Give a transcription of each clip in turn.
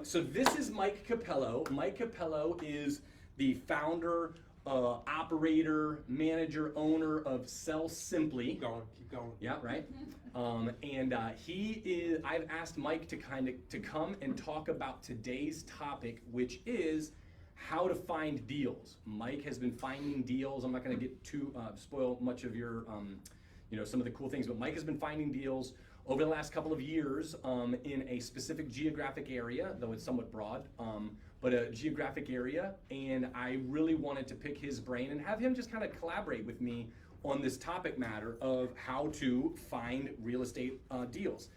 So this is Mike Capello. Mike Capello is the founder, operator, manager, owner of SellSimpli. Keep going. Yeah, right. I've asked Mike to come and talk about today's topic, which is how to find deals. Mike has been finding deals. I'm not going to get too spoil much of your, some of the cool things, but Mike has been finding deals over the last couple of years in a specific geographic area, though it's somewhat broad, but a geographic area. And I really wanted to pick his brain and have him just kind of collaborate with me on this topic matter of how to find real estate deals.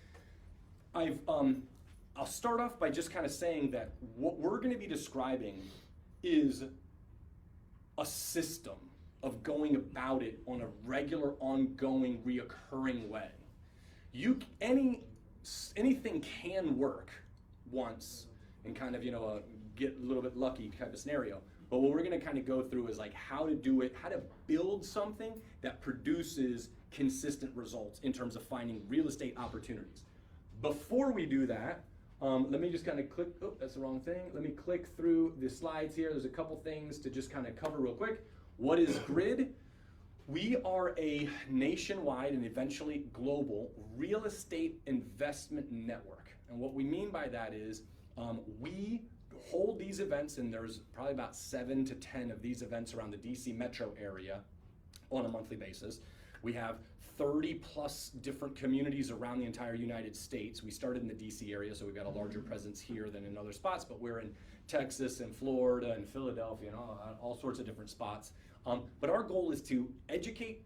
I'll start off by just kind of saying that what we're going to be describing is a system of going about it on a regular, ongoing, reoccurring way. Anything can work once and kind of get a little bit lucky type of scenario. But what we're going to kind of go through is like how to do it, how to build something that produces consistent results in terms of finding real estate opportunities. Before we do that, let me just kind of click, that's the wrong thing. Let me click through the slides here. There's a couple things to just kind of cover real quick. What is GRID? We are a nationwide and eventually global real estate investment network. And what we mean by that is we hold these events, and there's probably about 7 to 10 of these events around the DC metro area on a monthly basis. We have 30 plus different communities around the entire United States. We started in the DC area, so we've got a larger presence here than in other spots, but we're in Texas and Florida and Philadelphia and all sorts of different spots. But our goal is to educate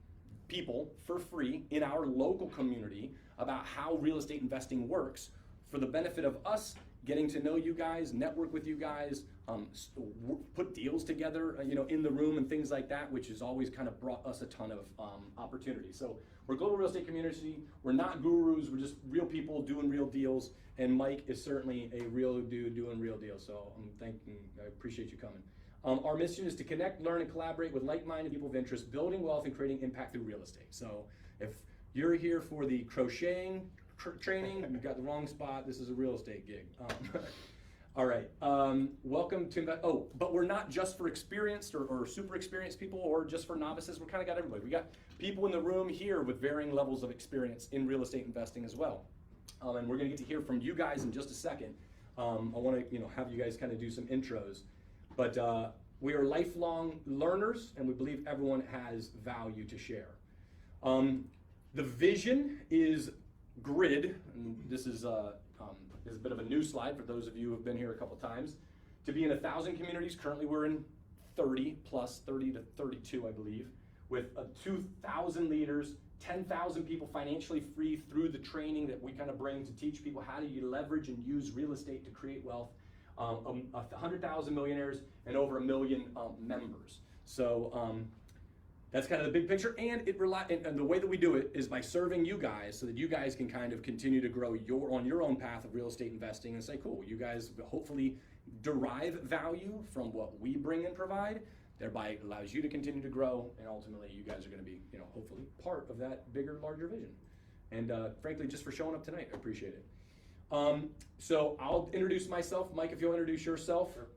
people for free in our local community about how real estate investing works for the benefit of us getting to know you guys, network with you guys, put deals together, in the room and things like that, which has always kind of brought us a ton of opportunity. So we're a global real estate community. We're not gurus. We're just real people doing real deals. And Mike is certainly a real dude doing real deals. So I appreciate you coming. Our mission is to connect, learn, and collaborate with like-minded people of interest, building wealth and creating impact through real estate. So if you're here for the crocheting training, you got the wrong spot. This is a real estate gig. All right, welcome to, but we're not just for experienced or super experienced people or just for novices. We're kind of got everybody. We got people in the room here with varying levels of experience in real estate investing as well. And we're gonna get to hear from you guys in just a second. I wanna have you guys kind of do some intros. But we are lifelong learners, and we believe everyone has value to share. The vision is GRID, and this is a bit of a new slide for those of you who have been here a couple times. To be in 1,000 communities, currently we're in 30 to 32, I believe, with 2,000 leaders, 10,000 people financially free through the training that we kind of bring to teach people how to leverage and use real estate to create wealth. 100,000 millionaires and over 1 million members. So that's kind of the big picture, and and the way that we do it is by serving you guys so that you guys can kind of continue to grow on your own path of real estate investing and say, cool, you guys hopefully derive value from what we bring and provide, thereby allows you to continue to grow, and ultimately you guys are going to be, hopefully part of that bigger, larger vision. And frankly, just for showing up tonight, I appreciate it. So I'll introduce myself. Mike, if you'll introduce yourself. Sure.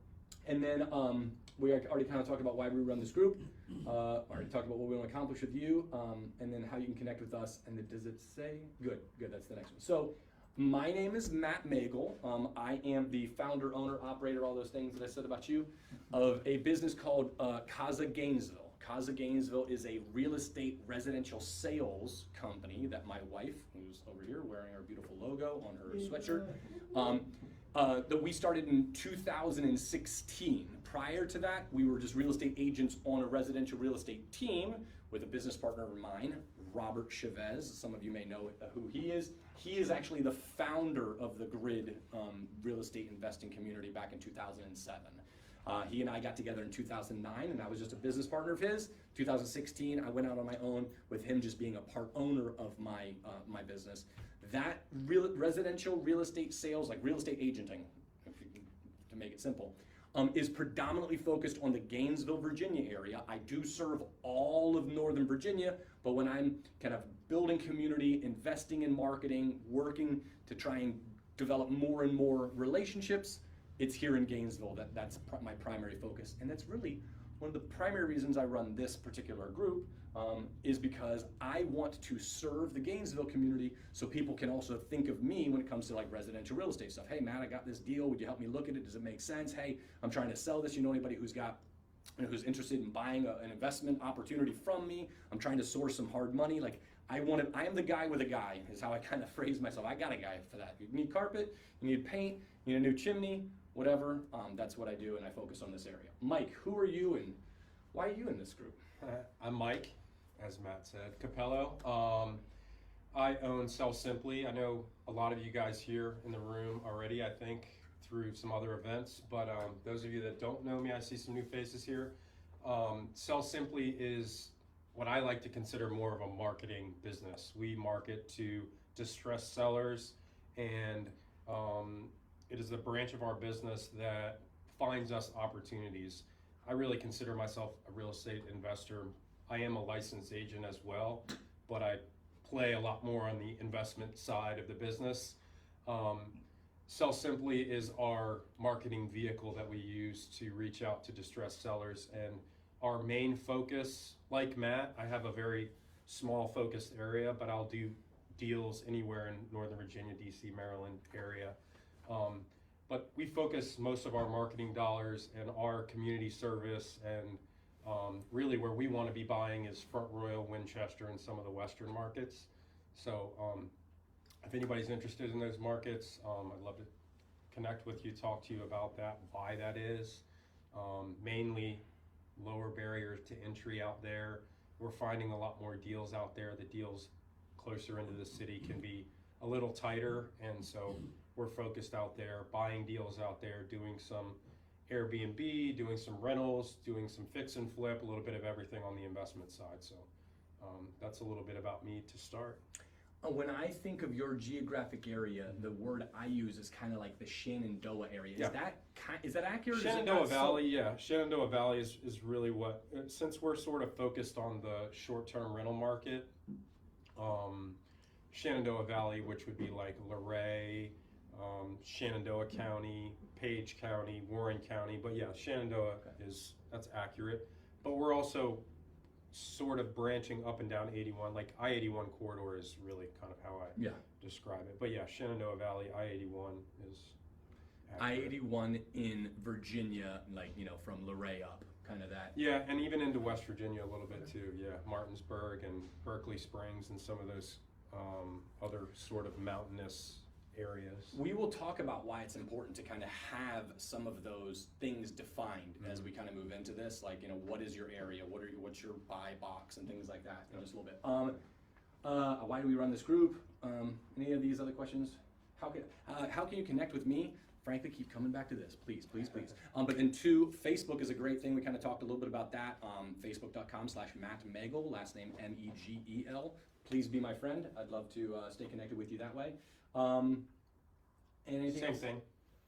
And then we already kind of talked about why we run this group. Already talked about what we want to accomplish with you, and then how you can connect with us. And then, does it say? Good, that's the next one. So my name is Matt Megel. I am the founder, owner, operator, all those things that I said about you, of a business called CAZA Gainesville. CAZA Gainesville is a real estate residential sales company that my wife, who's over here wearing our beautiful logo on her sweatshirt, that we started in 2016. Prior to that, we were just real estate agents on a residential real estate team with a business partner of mine, Robert Chavez. Some of you may know who he is. He is actually the founder of the GRID real estate investing community back in 2007. He and I got together in 2009, and I was just a business partner of his. 2016, I went out on my own with him just being a part owner of my business. That residential real estate sales, like real estate agenting, to make it simple, is predominantly focused on the Gainesville, Virginia area. I do serve all of Northern Virginia, but when I'm kind of building community, investing in marketing, working to try and develop more and more relationships, it's here in Gainesville. That's my primary focus. And that's really one of the primary reasons I run this particular group, is because I want to serve the Gainesville community so people can also think of me when it comes to like residential real estate stuff. Hey, Matt, I got this deal. Would you help me look at it? Does it make sense? Hey, I'm trying to sell this. You know anybody who's got, who's interested in buying an investment opportunity from me? I'm trying to source some hard money. Like I am the guy with a guy is how I kind of phrase myself. I got a guy for that. You need carpet, you need paint, you need a new chimney, whatever. That's what I do, and I focus on this area. Mike, who are you and why are you in this group? I'm Mike, as Matt said, Capello. I own SellSimpli. I know a lot of you guys here in the room already, I think, through some other events, but those of you that don't know me, I see some new faces here. SellSimpli is what I like to consider more of a marketing business. We market to distressed sellers, and it is a branch of our business that finds us opportunities. I really consider myself a real estate investor. I am a licensed agent as well, but I play a lot more on the investment side of the business. SellSimpli is our marketing vehicle that we use to reach out to distressed sellers, and our main focus, like Matt, I have a very small focused area, but I'll do deals anywhere in Northern Virginia, D.C., Maryland area. But we focus most of our marketing dollars and our community service, and really where we want to be buying is Front Royal, Winchester, and some of the Western markets. So if anybody's interested in those markets, I'd love to connect with you, talk to you about that, why that is. Mainly lower barriers to entry out there. We're finding a lot more deals out there. The deals closer into the city can be a little tighter, and so we're focused out there, buying deals out there, doing some Airbnb, doing some rentals, doing some fix and flip, a little bit of everything on the investment side. So that's a little bit about me to start. When I think of your geographic area, the word I use is kind of like the Shenandoah area. Yeah. Is that accurate? Shenandoah Valley, yeah. Shenandoah Valley is really what, since we're sort of focused on the short-term rental market, Shenandoah Valley, which would be like Luray, Shenandoah County, Page County, Warren County, but yeah, Shenandoah that's accurate. But we're also sort of branching up and down 81, like I-81 corridor is really kind of how I describe it. But yeah, Shenandoah Valley, I-81 is accurate. I-81 in Virginia, like, you know, from Luray up, kind of that. Yeah, and even into West Virginia a little bit too, yeah. Martinsburg and Berkeley Springs and some of those other sort of mountainous areas. We will talk about why it's important to kind of have some of those things defined as we kind of move into this, like, you know, what is your area, what's your buy box and things like that in just a little bit. Why do we run this group? Any of these other questions? How can you connect with me? Frankly, keep coming back to this, please. But then two, Facebook is a great thing. We kind of talked a little bit about that. Facebook.com/Matt Megel, last name Megel. Please be my friend. I'd love to stay connected with you that way. Anything Same else? thing.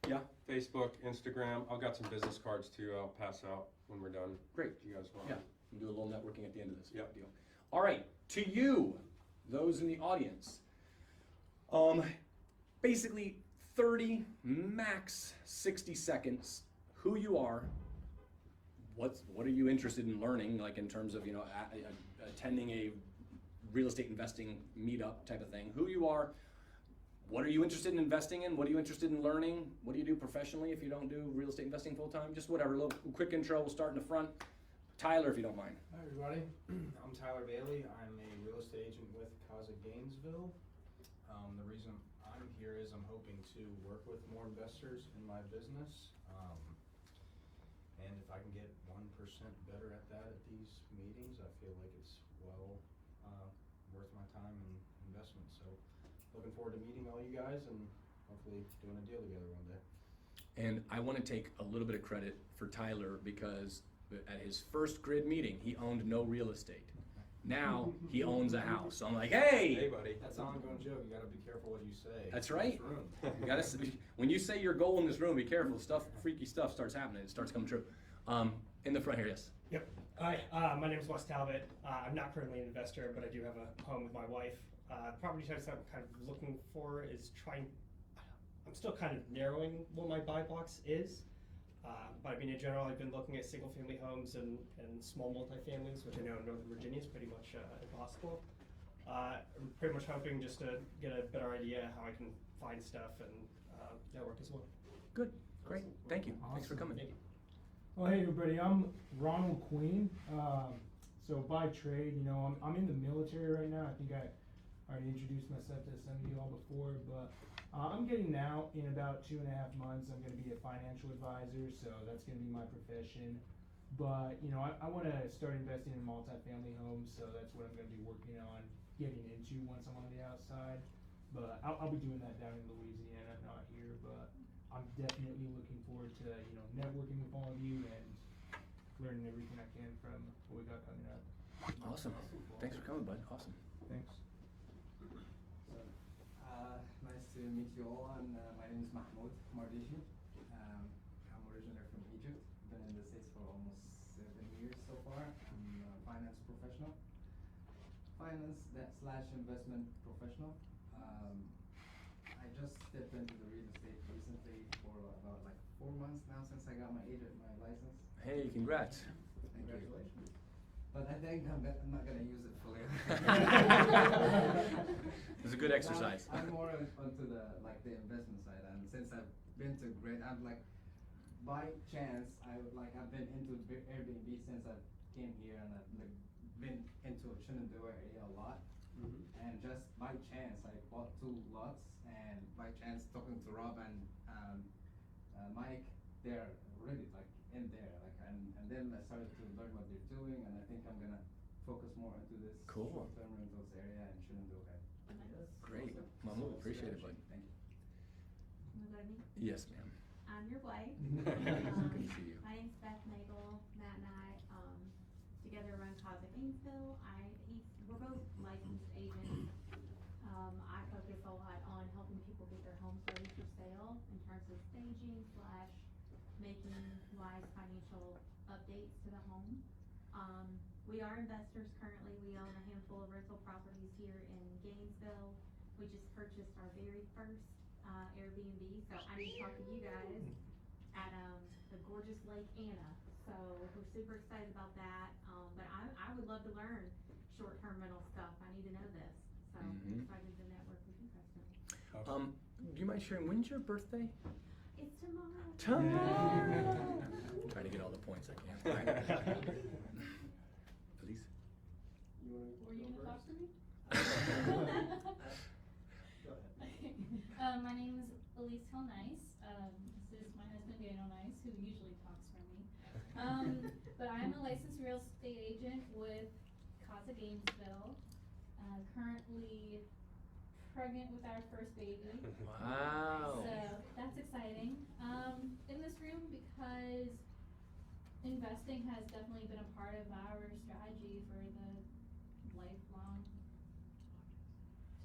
Yeah. Facebook, Instagram. I've got some business cards too. I'll pass out when we're done. Great. If you guys want. Yeah. We'll do a little networking at the end of this. Yep. Deal. All right. To you, those in the audience, basically 30, max 60 seconds. Who you are. What are you interested in learning? Like in terms of, you know, attending a real estate investing meetup type of thing. Who you are. What are you interested in investing in? What are you interested in learning? What do you do professionally if you don't do real estate investing full time? Just whatever, a little quick intro. We'll start in the front. Tyler, if you don't mind. Hi everybody, I'm Tyler Bailey. I'm a real estate agent with CAZA Gainesville. The reason I'm here is I'm hoping to work with more investors in my business. And if I can get 1% better at that at these meetings, I feel like it's well worth my time and investment. So looking forward to meeting all you guys and hopefully doing a deal together one day. And I want to take a little bit of credit for Tyler because at his first grid meeting, he owned no real estate. Now he owns a house. So I'm like, hey, buddy. That's an ongoing joke. You got to be careful what you say. That's right. In this room. You gotta, when you say your goal in this room, be careful. Freaky stuff starts happening. It starts coming true. In the front here, yes. Yep. Hi, my name is Wes Talbot. I'm not currently an investor, but I do have a home with my wife. Property types that I'm kind of looking for is I'm still kind of narrowing what my buy box is. But I mean, in general, I've been looking at single-family homes and small multifamilies, which I know in Northern Virginia is pretty much impossible. I'm pretty much hoping just to get a better idea how I can find stuff and network as well. Good, great, thank you. Thanks for Awesome. coming. Thank you. Well, hey everybody, I'm Ronald Queen. So by trade, you know, I'm in the military right now. I think I already introduced myself to some of you all before, but I'm getting out in about 2.5 months. I'm going to be a financial advisor, so that's going to be my profession. But, you know, I want to start investing in multifamily homes, so that's what I'm going to be working on getting into once I'm on the outside. But I'll be doing that down in Louisiana, not here, but I'm definitely looking forward to, you know, networking with all of you and learning everything I can from what we got coming up. Awesome, thanks for coming, bud, awesome. Thanks. Nice to meet you all, and my name is Mahmoud Mardiji. I'm originally from Egypt, been in the States for almost 7 years so far. I'm a finance professional, finance/investment professional. I just stepped into the real estate recently for about like 4 months now since I got my license. Hey, congrats. Thank you. But I think I'm not gonna use it fully. It's a good exercise. I'm more onto the investment side, and since I've been to I'm like, by chance, I've been into Airbnb since I came here, and I've like been into Shenandoah area a lot. And just by chance, I bought 2 lots, and by chance talking to Rob and Mike, they're already like in there, and then I started to learn what they're doing, and I think I'm gonna focus more into this Cool. short-term rentals area in Shenandoah. Great, Mahmoud, appreciate it, bud. Thank you. Wanna go to me? Yes, ma'am. I'm your wife. Good to see you. My name's Beth Megel. Matt and I together run CAZA Gainesville. We're both licensed agents. I focus a lot on helping people get their homes ready for sale in terms of staging / making wise financial updates to the home. We are investors currently. We own a handful of rental properties here in Gainesville. We just purchased our very first Airbnb, so I need to talk to you guys at the gorgeous Lake Anna. So we're super excited about that. But I would love to learn short-term rental stuff. I need to know this. So I'm excited to network with you guys tonight. Do you mind sharing, when's your birthday? It's tomorrow. Tomorrow! Try to get all the points I can. Elise? Were you gonna talk to me? Go ahead. My name is Elise Nice. This is my husband Daniel Nice, who usually talks for me. But I'm a licensed real estate agent with CAZA Gainesville. Currently pregnant with our first baby. Wow. So that's exciting. In this room because investing has definitely been a part of our strategy for the lifelong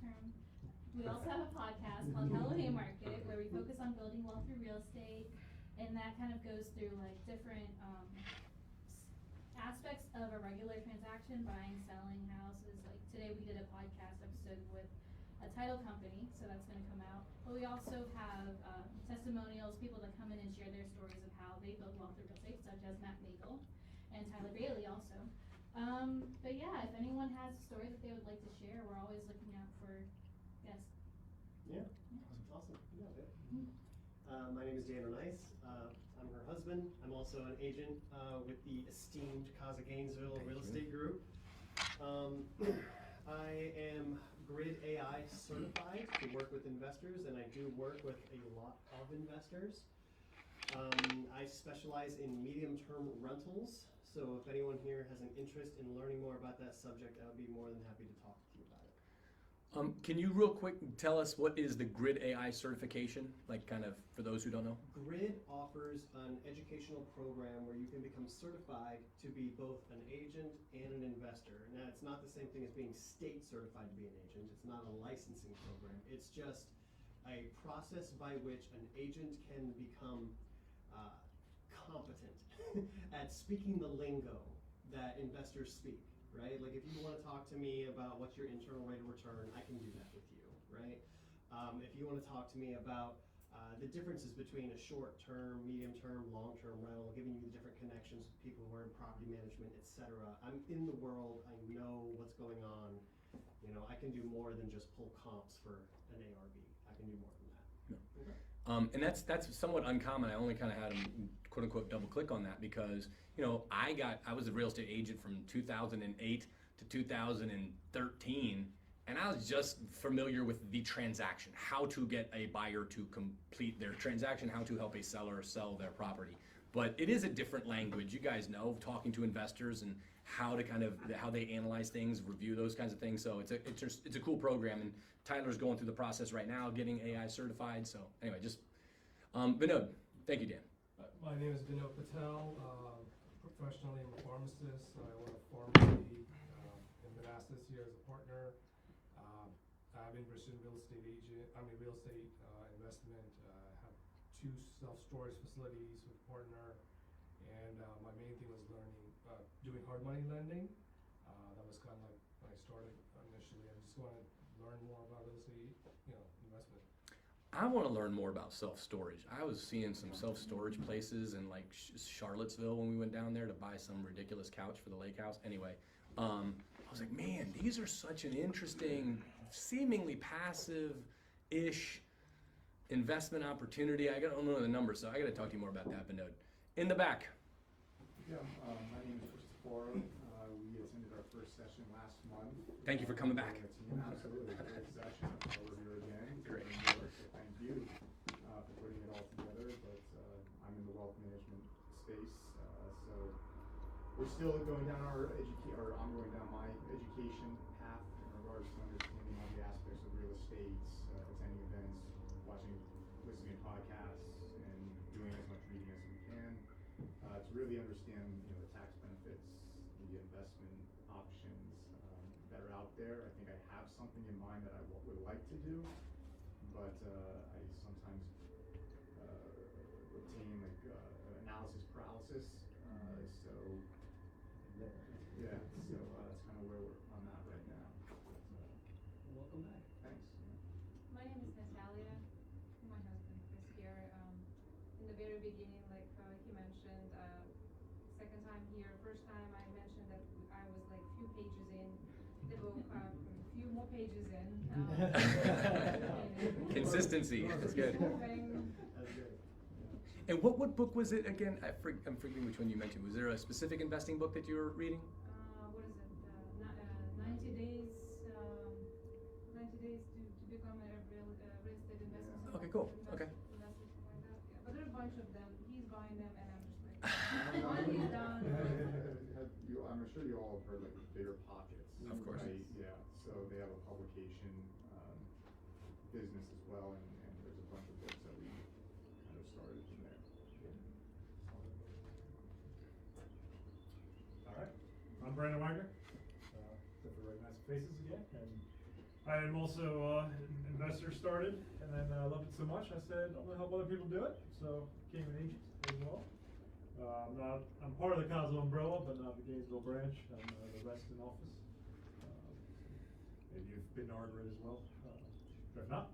term. We also have a podcast called Hello Haymarket, where we focus on building wealth through real estate, and that kind of goes through like different aspects of a regular transaction, buying, selling houses. Like today we did a podcast episode with a title company, so that's going to come out. But we also have testimonials, people that come in and share their stories of how they build wealth through real estate, such as Matt Megel and Tyler Bailey also. But yeah, if anyone has a story that they would like to share, we're always looking out for guests. Yeah, awesome. You got it. My name is Daniel Nice. I'm her husband. I'm also an agent with the esteemed CAZA Gainesville Real Estate Group. I am Grid AI certified to work with investors, and I do work with a lot of investors. I specialize in medium-term rentals, so if anyone here has an interest in learning more about that subject, I would be more than happy to talk to you about it. Can you real quick tell us what is the Grid AI certification? Like kind of for those who don't know? Grid offers an educational program where you can become certified to be both an agent and an investor. Now, it's not the same thing as being state certified to be an agent. It's not a licensing program. It's just a process by which an agent can become competent at speaking the lingo that investors speak, right? Like if you want to talk to me about what's your internal rate of return, I can do that with you, right? If you want to talk to me about the differences between a short-term, medium-term, long-term rental, giving you the different connections with people who are in property management, etc. I'm in the world. I know what's going on. You know, I can do more than just pull comps for an ARV. I can do more than that. Okay. And that's somewhat uncommon. I only kind of had them quote unquote double click on that because, you know, I was a real estate agent from 2008 to 2013, and I was just familiar with the transaction, how to get a buyer to complete their transaction, how to help a seller sell their property. But it is a different language. You guys know, talking to investors and how to how they analyze things, review those kinds of things. So it's a cool program, and Tyler's going through the process right now, getting AI certified. So anyway, just Vinod, thank you, Dan. My name is Vinod Patel. Professionally, I'm a pharmacist. I own a pharmacy in Manassas here as a partner. I'm interested in real estate investment. I have 2 self-storage facilities with a partner, and my main thing was doing hard money lending. That was kind of like when I started initially. I just want to learn more about real estate, investment. I want to learn more about self-storage. I was seeing some self-storage places in like Charlottesville when we went down there to buy some ridiculous couch for the lake house. Anyway, I was like, man, these are such an interesting, seemingly passive-ish investment opportunity. I don't know the numbers, so I got to talk to you more about that, Vinod. In the back. Yeah, my name is Christopher. We attended our first session last month. Thank you for coming back. Absolutely, great session. Over here again. Great. So thank you for putting it all together. But I'm in the wealth management space, so we're still going down I'm going down my education path in regards to understanding all the aspects of real estate, attending events, listening to podcasts, and doing as much reading as we can to really understand, the tax benefits, the investment options that are out there. I think I have something in mind that I would like to do, but I sometimes obtain analysis paralysis. So that's kind of where I'm at right now. Welcome back. Thanks. My name is Natalia. My husband is here. In the very beginning, like he mentioned, second time here. First time I mentioned that I was like few pages in the book, few more pages in. Consistency. That's good. That's good. And what book was it again? I'm forgetting which one you mentioned. Was there a specific investing book that you were reading? What is it? 90 days. 90 days to become a real estate investor. Okay, cool. Okay. But there are a bunch of them. He's buying them, and I'm just like, one is done. I'm sure you all have heard like Bigger Pockets. Of course. Right? Yeah. So they have a publication business as well, and there's a bunch of books that we kind of started from there. All right. I'm Brandon Wagner. Good to recognize the faces again. And I am also an investor started, and then loved it so much I said I'm gonna help other people do it. So became an agent as well. I'm part of the CAZA umbrella, but not the Gainesville branch. I'm the Reston office. Maybe you've been to our grid as well. If not,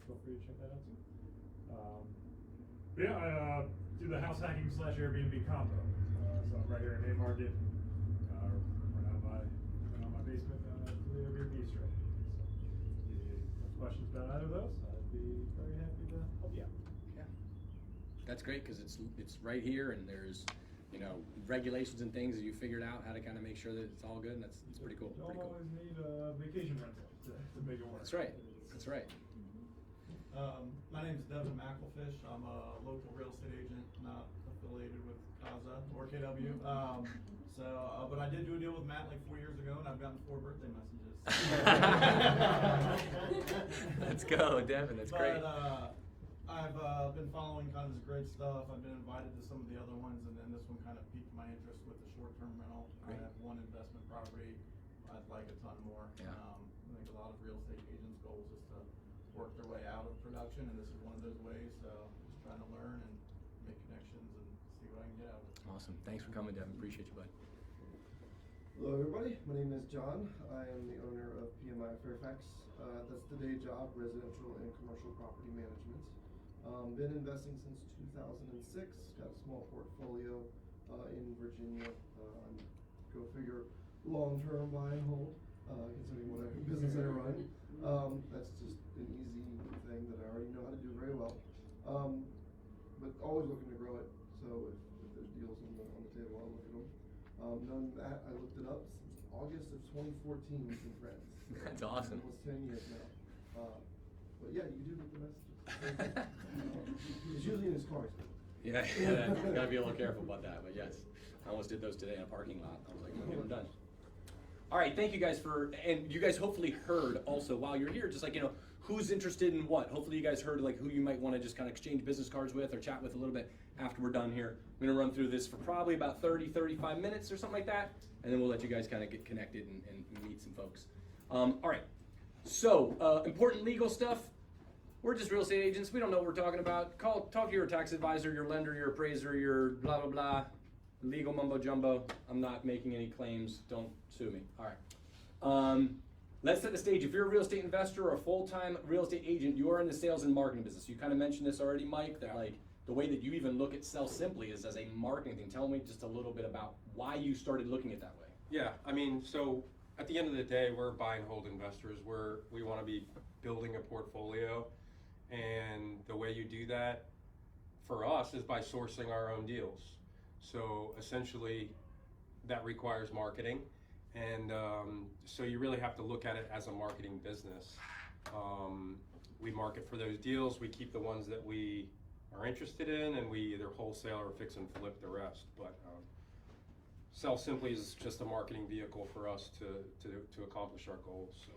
feel free to check that out too. I do the house hacking / Airbnb combo. So I'm right here in Haymarket. Run out my basement to the Airbnb strategy. So if you have questions about either of those, I'd be very happy to help you out. Yeah. That's great because it's right here, and there's regulations and things that you figured out how to kind of make sure that it's all good, and it's pretty cool. You don't always need a vacation rental to make it work. That's right. That's right. My name is Devin McElfish. I'm a local real estate agent, not affiliated with CAZA or KW. But I did do a deal with Matt like 4 years ago, and I've gotten 4 birthday messages. Let's go, Devin. That's great. I've been following kind of this great stuff. I've been invited to some of the other ones, and then this one kind of piqued my interest with the short-term rental. Great. I have 1 investment property. I'd like a ton more. Yeah. I think a lot of real estate agents' goals is to work their way out of production, and this is one of those ways. So just trying to learn and make connections and see what I can get out of it. Awesome. Thanks for coming, Devin. Appreciate you, bud. Hello everybody, my name is John. I am the owner of PMI Fairfax. That's the day job, residential and commercial property management. Been investing since 2006, got a small portfolio in Virginia. Go figure, long-term buy and hold, considering what business I run. That's just an easy thing that I already know how to do very well. But always looking to grow it, so if there's deals on the table, I'll look at them. None of that, I looked it up since August of 2014 with some friends. That's awesome. Almost 10 years now. But yeah, you do get the messages. It's usually in his cars. Yeah, gotta be a little careful about that, but yes. I almost did those today in a parking lot. I was like, okay, we're done. All right, thank you guys and you guys hopefully heard also while you're here, just like, who's interested in what. Hopefully you guys heard like who you might want to just kind of exchange business cards with or chat with a little bit after we're done here. I'm gonna run through this for probably about 35 minutes or something like that, and then we'll let you guys kind of get connected and meet some folks. All right, so important legal stuff. We're just real estate agents. We don't know what we're talking about. Talk to your tax advisor, your lender, your appraiser, your blah, blah, blah. Legal mumbo jumbo. I'm not making any claims. Don't sue me. All right. Let's set the stage. If you're a real estate investor or a full-time real estate agent, you are in the sales and marketing business. You kind of mentioned this already, Mike, that like the way that you even look at SellSimpli is as a marketing thing. Tell me just a little bit about why you started looking at that way. Yeah, I mean, so at the end of the day, we're buy and hold investors. We want to be building a portfolio, and the way you do that for us is by sourcing our own deals. So essentially, that requires marketing, and so you really have to look at it as a marketing business. We market for those deals. We keep the ones that we are interested in, and we either wholesale or fix and flip the rest. But SellSimpli is just a marketing vehicle for us to accomplish our goals. So.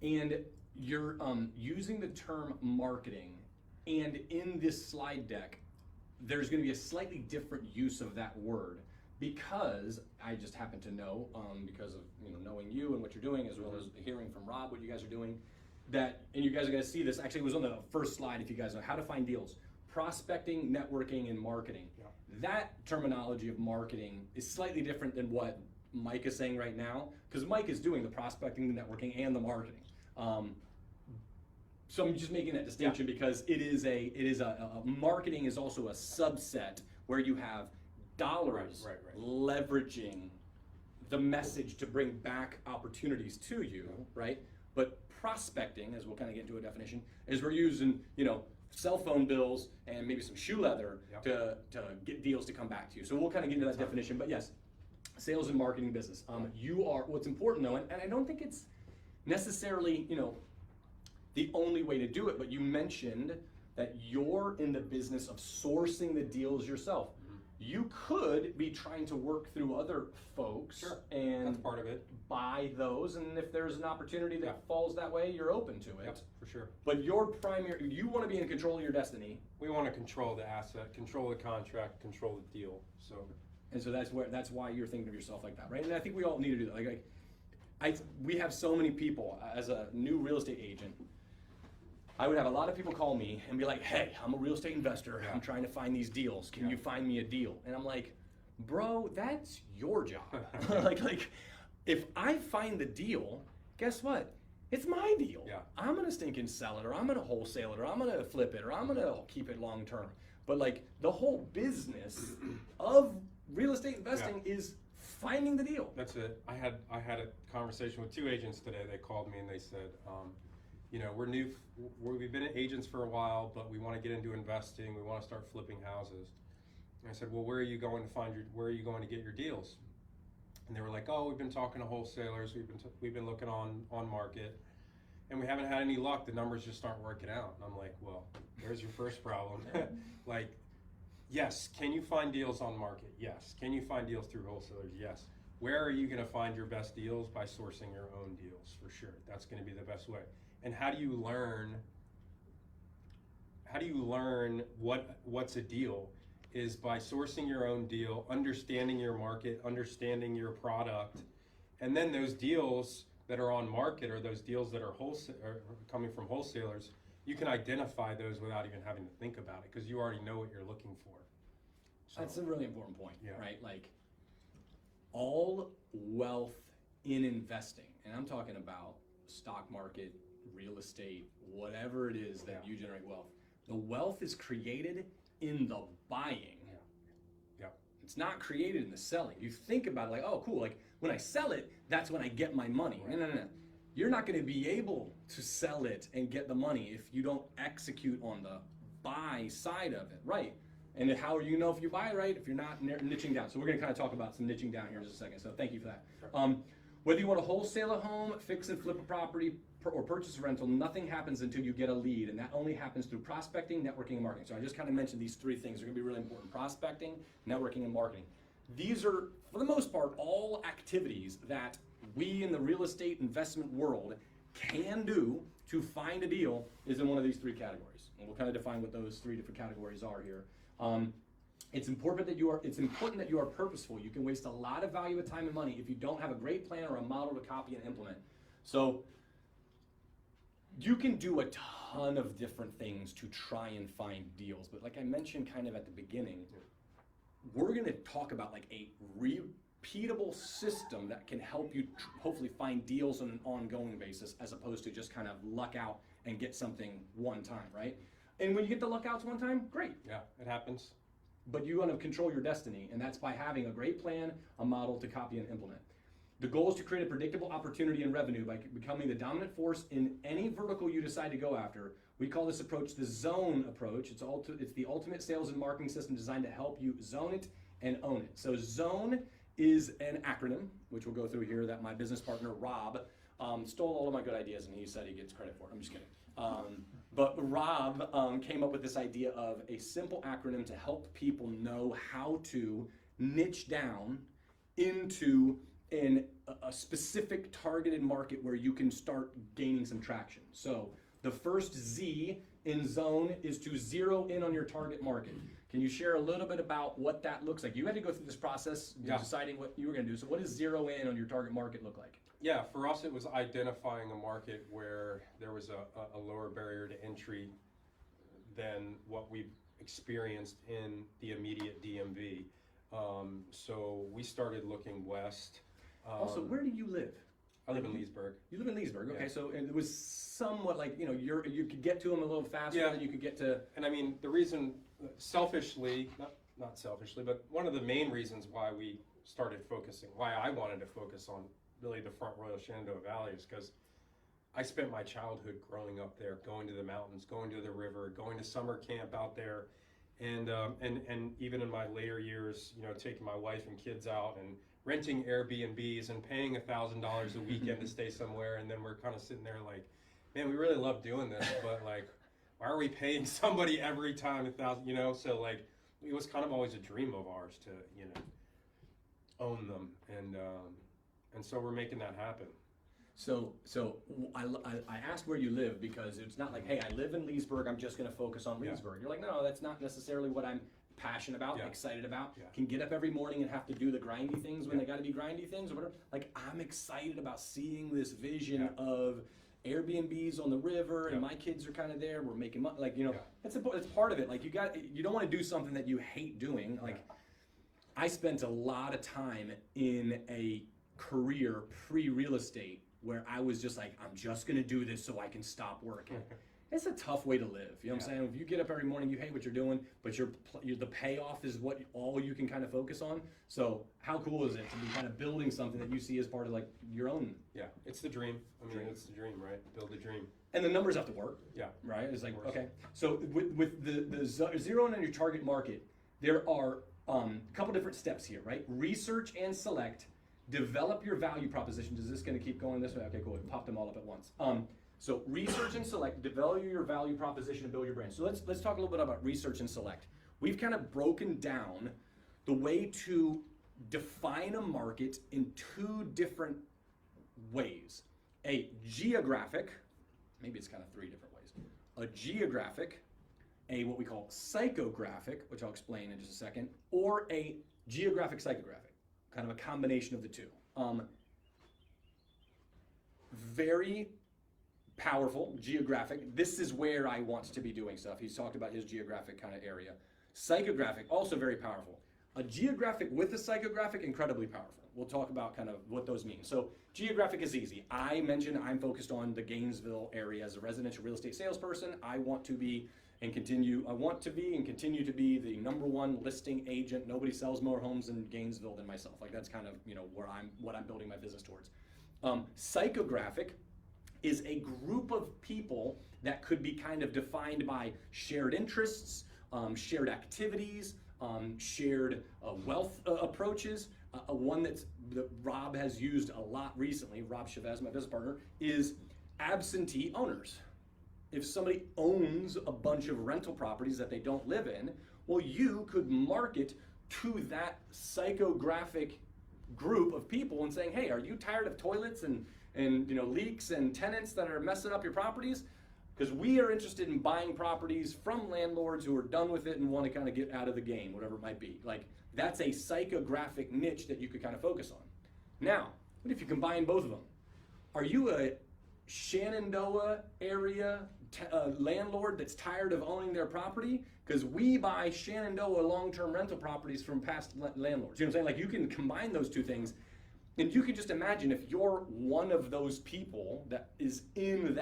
And you're using the term marketing, and in this slide deck, there's going to be a slightly different use of that word because I just happen to know, because of knowing you and what you're doing, as well as hearing from Rob what you guys are doing, that, and you guys are going to see this, actually it was on the first slide if you guys know, how to find deals. Prospecting, networking, and marketing. Yeah. That terminology of marketing is slightly different than what Mike is saying right now, because Mike is doing the prospecting, the networking, and the marketing. So I'm just making that distinction because it is a marketing is also a subset where you have dollars leveraging the message to bring back opportunities to you, right? But prospecting, as we'll kind of get into a definition, is we're using cell phone bills and maybe some shoe leather to get deals to come back to you. So we'll kind of get into that definition. But yes, sales and marketing business. You are what's important though, and I don't think it's necessarily the only way to do it, but you mentioned that you're in the business of sourcing the deals yourself. Mm-hmm. You could be trying to work through other folks and that's part of it. Buy those, and if there's an opportunity that falls that way, you're open to it. Yep, for sure. But you want to be in control of your destiny. We want to control the asset, control the contract, control the deal. And so that's why you're thinking of yourself like that, right? And I think we all need to do that. We have so many people as a new real estate agent. I would have a lot of people call me and be like, hey, I'm a real estate investor. I'm trying to find these deals. Can you find me a deal? And I'm like, bro, that's your job. like, if I find the deal, guess what? It's my deal. Yeah. I'm gonna stinking sell it, or I'm gonna wholesale it, or I'm gonna flip it, or I'm gonna keep it long term. But like the whole business of real estate investing is finding the deal. That's it. I had a conversation with 2 agents today. They called me and they said, we're new. We've been agents for a while, but we want to get into investing. We want to start flipping houses. And I said, well, where are you going to get your deals? And they were like, oh, we've been talking to wholesalers. We've been looking on market, and we haven't had any luck. The numbers just aren't working out. And I'm like, well, there's your first problem. Like, yes, can you find deals on market? Yes. Can you find deals through wholesalers? Yes. Where are you going to find your best deals? By sourcing your own deals, for sure. That's going to be the best way. And how do you learn what's a deal? Is by sourcing your own deal, understanding your market, understanding your product, and then those deals that are on market or those deals that are coming from wholesalers, you can identify those without even having to think about it because you already know what you're looking for. So, that's a really important point, right? Like all wealth in investing, and I'm talking about stock market, real estate, whatever it is that you generate wealth, The wealth is created in the buying. Yeah. It's not created in the selling. You think about it like, oh, cool. Like when I sell it, that's when I get my money. Right. No. You're not going to be able to sell it and get the money if you don't execute on the buy side of it, right? And how do you know if you buy right if you're not niching down? So we're going to kind of talk about some niching down here in just a second. So thank you for that. Whether you want to wholesale a home, fix and flip a property, or purchase a rental, nothing happens until you get a lead, and that only happens through prospecting, networking, and marketing. So I just kind of mentioned these three things. They're going to be really important: prospecting, networking, and marketing. These are, for the most part, all activities that we in the real estate investment world can do to find a deal is in one of these three categories. And we'll kind of define what those three different categories are here. It's important that you are purposeful. You can waste a lot of valuable time and money if you don't have a great plan or a model to copy and implement. So you can do a ton of different things to try and find deals, but like I mentioned kind of at the beginning, we're going to talk about like a repeatable system that can help you hopefully find deals on an ongoing basis, as opposed to just kind of luck out and get something one time, right? And when you get the luck outs one time, great. Yeah, it happens. But you want to control your destiny, and that's by having a great plan, a model to copy and implement. The goal is to create a predictable opportunity and revenue by becoming the dominant force in any vertical you decide to go after. We call this approach the zone approach. It's the ultimate sales and marketing system designed to help you zone it and own it. So zone is an acronym, which we'll go through here, that my business partner, Rob, stole all of my good ideas, and he said he gets credit for it. I'm just kidding. But Rob came up with this idea of a simple acronym to help people know how to niche down into a specific targeted market where you can start gaining some traction. So the first Z in zone is to zero in on your target market. Can you share a little bit about what that looks like? You had to go through this process deciding what you were going to do. So what does zero in on your target market look like? Yeah, for us it was identifying a market where there was a lower barrier to entry than what we've experienced in the immediate DMV. So we started looking west. Also, where do you live? I live in Leesburg. You live in Leesburg, okay. Yeah. So it was somewhat like, you could get to them a little faster than you could get to... And I mean, the reason, selfishly, not selfishly, but one of the main reasons why we started focusing, why I wanted to focus on really the front Royal Shenandoah Valley is because I spent my childhood growing up there, going to the mountains, going to the river, going to summer camp out there, and even in my later years, taking my wife and kids out and renting Airbnbs and paying $1,000 a weekend to stay somewhere, and then we're kind of sitting there like, man, we really love doing this, but like, why are we paying somebody every time $1,000? So like, it was kind of always a dream of ours to own them, and so we're making that happen. So I asked where you live because it's not like, hey, I live in Leesburg, I'm just going to focus on Leesburg. You're like, no, that's not necessarily what I'm passionate about, excited about. Can get up every morning and have to do the grindy things when they got to be grindy things or whatever. Like, I'm excited about seeing this vision of Airbnbs on the river, and my kids are kind of there. We're making money. Like, that's part of it. Like, you don't want to do something that you hate doing. Like, I spent a lot of time in a career pre-real estate where I was just like, I'm just going to do this so I can stop working. It's a tough way to live. You know what I'm saying? If you get up every morning, you hate what you're doing, but the payoff is what all you can kind of focus on. So how cool is it to be kind of building something that you see as part of like your own? Yeah, it's the dream. I mean, it's the dream, right? Build the dream. And the numbers have to work. Yeah. Right? It's like, okay. So with the zero in on your target market, there are a couple different steps here, right? Research and select. Develop your value propositions. Is this going to keep going this way? Okay, cool. It popped them all up at once. So research and select, develop your value proposition and build your brand. So let's talk a little bit about research and select. We've kind of broken down the way to define a market in two different ways. A geographic, maybe it's kind of three different ways. A geographic, a what we call psychographic, which I'll explain in just a second, or a geographic psychographic, kind of a combination of the two. Very powerful, geographic. This is where I want to be doing stuff. He's talked about his geographic kind of area. Psychographic, also very powerful. A geographic with a psychographic, incredibly powerful. We'll talk about kind of what those mean. So geographic is easy. I mentioned I'm focused on the Gainesville area as a residential real estate salesperson. I want to be and continue to be the #1 listing agent. Nobody sells more homes in Gainesville than myself. Like that's kind of, you know, what I'm building my business towards. Psychographic is a group of people that could be kind of defined by shared interests, shared activities, shared wealth approaches. One that Rob has used a lot recently, Rob Chavez, my business partner, is absentee owners. If somebody owns a bunch of rental properties that they don't live in, well, you could market to that psychographic group of people and saying, hey, are you tired of toilets and you know, leaks and tenants that are messing up your properties? Because we are interested in buying properties from landlords who are done with it and want to kind of get out of the game, whatever it might be. Like, that's a psychographic niche that you could kind of focus on. Now, what if you combine both of them? Are you a Shenandoah area landlord that's tired of owning their property? Because we buy Shenandoah long-term rental properties from past landlords. You know what I'm saying? Like, you can combine those two things. And you can just imagine if you're one of those people that is in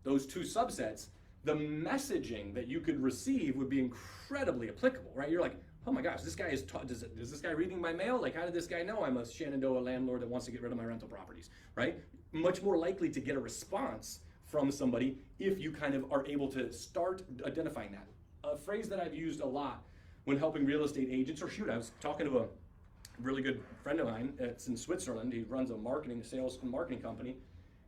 those two subsets, the messaging that you could receive would be incredibly applicable, right? You're like, oh my gosh, this guy is this guy reading my mail? Like, how did this guy know I'm a Shenandoah landlord that wants to get rid of my rental properties, right? Much more likely to get a response from somebody if you kind of are able to start identifying that. A phrase that I've used a lot when helping real estate agents, I was talking to a really good friend of mine that's in Switzerland. He runs a sales and marketing company.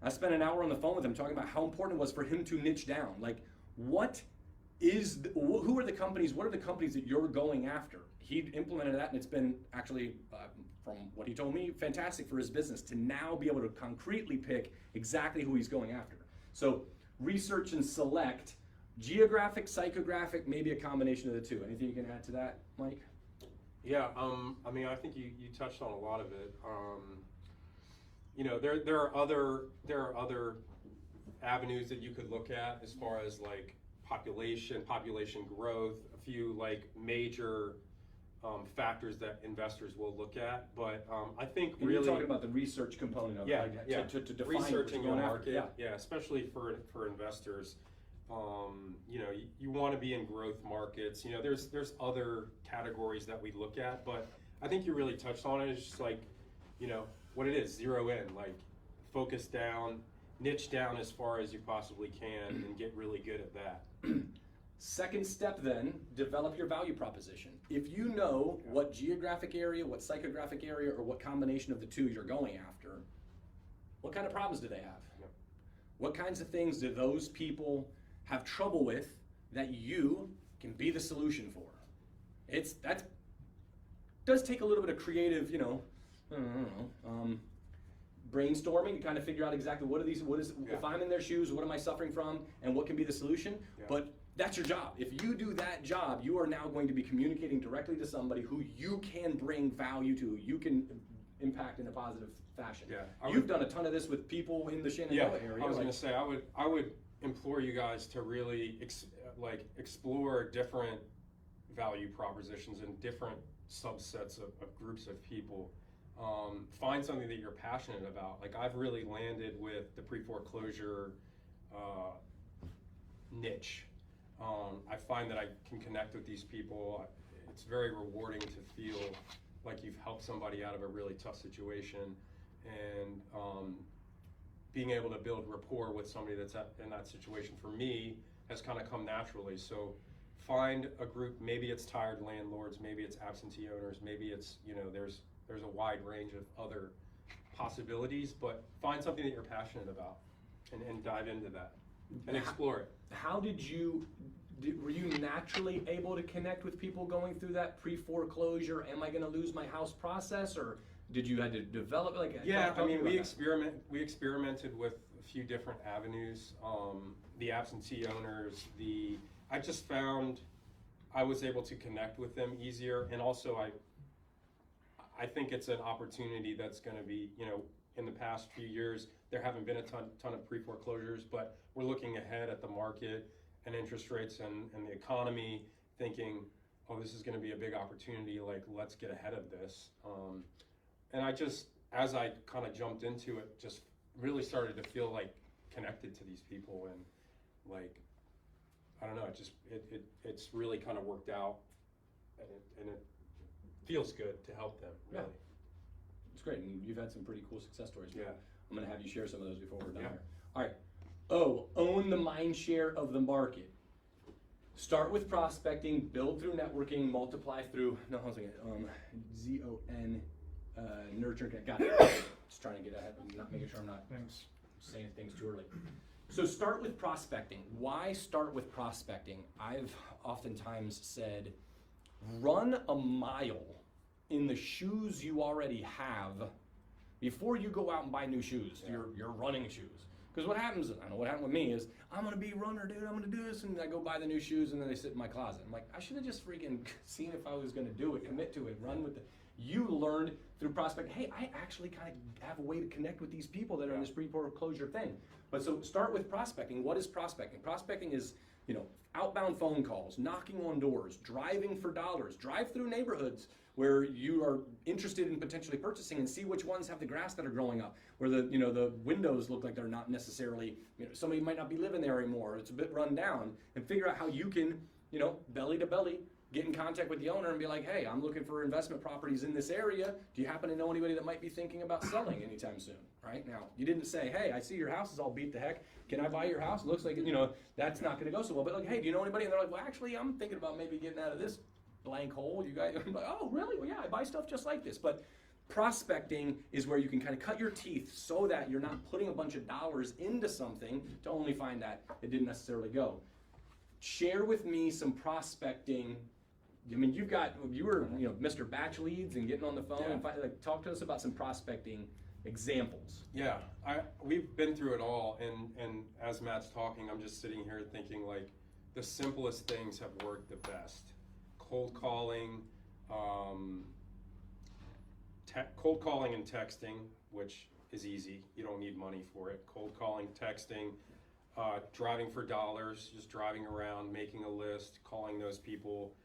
I spent an hour on the phone with him talking about how important it was for him to niche down. Like, who are the companies, what are the companies that you're going after? He implemented that, and it's been actually, from what he told me, fantastic for his business to now be able to concretely pick exactly who he's going after. So research and select, geographic, psychographic, maybe a combination of the two. Anything you can add to that, Mike? Yeah, I mean, I think you touched on a lot of it. You know, there are other avenues that you could look at as far as like population growth, a few like major factors that investors will look at. But I think and really you're talking about the research component of it, to define researching your market. After. Yeah, especially for investors. You know, you want to be in growth markets. You know, there's other categories that we look at, but I think you really touched on it. It's just like, you know, what it is, zero in, like focus down, niche down as far as you possibly can and get really good at that. Second step then, develop your value proposition. If you know what geographic area, what psychographic area, or what combination of the two you're going after, what kind of problems do they have? Yep. What kinds of things do those people have trouble with that you can be the solution for? That does take a little bit of creative, you know, brainstorming to kind of figure out exactly if I'm in their shoes, what am I suffering from, and what can be the solution? Yeah. But that's your job. If you do that job, you are now going to be communicating directly to somebody who you can bring value to, you can impact in a positive fashion. Yeah, you've done a ton of this with people in the Shenandoah area. I was going to say, I would implore you guys to really explore different value propositions and different subsets of groups of people. Find something that you're passionate about. Like, I've really landed with the pre-foreclosure niche. I find that I can connect with these people. It's very rewarding to feel like you've helped somebody out of a really tough situation, and being able to build rapport with somebody that's in that situation, for me, has kind of come naturally. So find a group, maybe it's tired landlords, maybe it's absentee owners, maybe it's, you know, there's a wide range of other possibilities, but find something that you're passionate about and dive into that and explore it. How were you naturally able to connect with people going through that pre-foreclosure, am I going to lose my house process, or did you had to develop I mean, we experimented with a few different avenues. The absentee owners, I just found I was able to connect with them easier, and also I think it's an opportunity that's going to be, you know, in the past few years, there haven't been a ton of pre-foreclosures, but we're looking ahead at the market and interest rates and the economy, thinking, oh, this is going to be a big opportunity, like let's get ahead of this. And I just, as I kind of jumped into it, just really started to feel like connected to these people, and like, I don't know, it's really kind of worked out, and it feels good to help them, really. Yeah. It's great, and you've had some pretty cool success stories. Yeah. I'm gonna have you share some of those before we're done Yeah. here. All right. Own the mind share of the market. Start with prospecting, build through networking, multiply through, ZON, nurture. Got it. Just trying to get ahead, not making sure I'm not saying things too early. So start with prospecting. Why start with prospecting? I've oftentimes said, run a mile in the shoes you already have before you go out and buy new shoes, your running shoes. Because what happens, I know what happened with me is, I'm gonna be a runner, dude, I'm gonna do this, and I go buy the new shoes, and then they sit in my closet. I'm like, I should have just freaking seen if I was gonna do it, commit to it, run with it. You learned through prospecting, hey, I actually kind of have a way to connect with these people that are in this pre-foreclosure thing. But so start with prospecting. What is prospecting? Prospecting is, outbound phone calls, knocking on doors, driving for dollars, drive through neighborhoods where you are interested in potentially purchasing and see which ones have the grass that are growing up, where the windows look like they're not necessarily, somebody might not be living there anymore, it's a bit run down, and figure out how you can, belly to belly, get in contact with the owner and be like, hey, I'm looking for investment properties in this area. Do you happen to know anybody that might be thinking about selling anytime soon? Right now, you didn't say, hey, I see your house is all beat to heck. Can I buy your house? It looks like, that's not gonna go so well. But like, hey, do you know anybody? And they're like, well, actually, I'm thinking about maybe getting out of this blank hole. You guys, I'm like, oh, really? Well, yeah, I buy stuff just like this. But prospecting is where you can kind of cut your teeth so that you're not putting a bunch of dollars into something to only find that it didn't necessarily go. Share with me some prospecting. I mean, you were, Mr. Batch Leads and getting on the phone and talk to us about some prospecting examples. Yeah, we've been through it all, and as Matt's talking, I'm just sitting here thinking like the simplest things have worked the best. Cold calling, cold calling and texting, which is easy. You don't need money for it. Cold calling, texting, driving for dollars, just driving around, making a list, calling those people.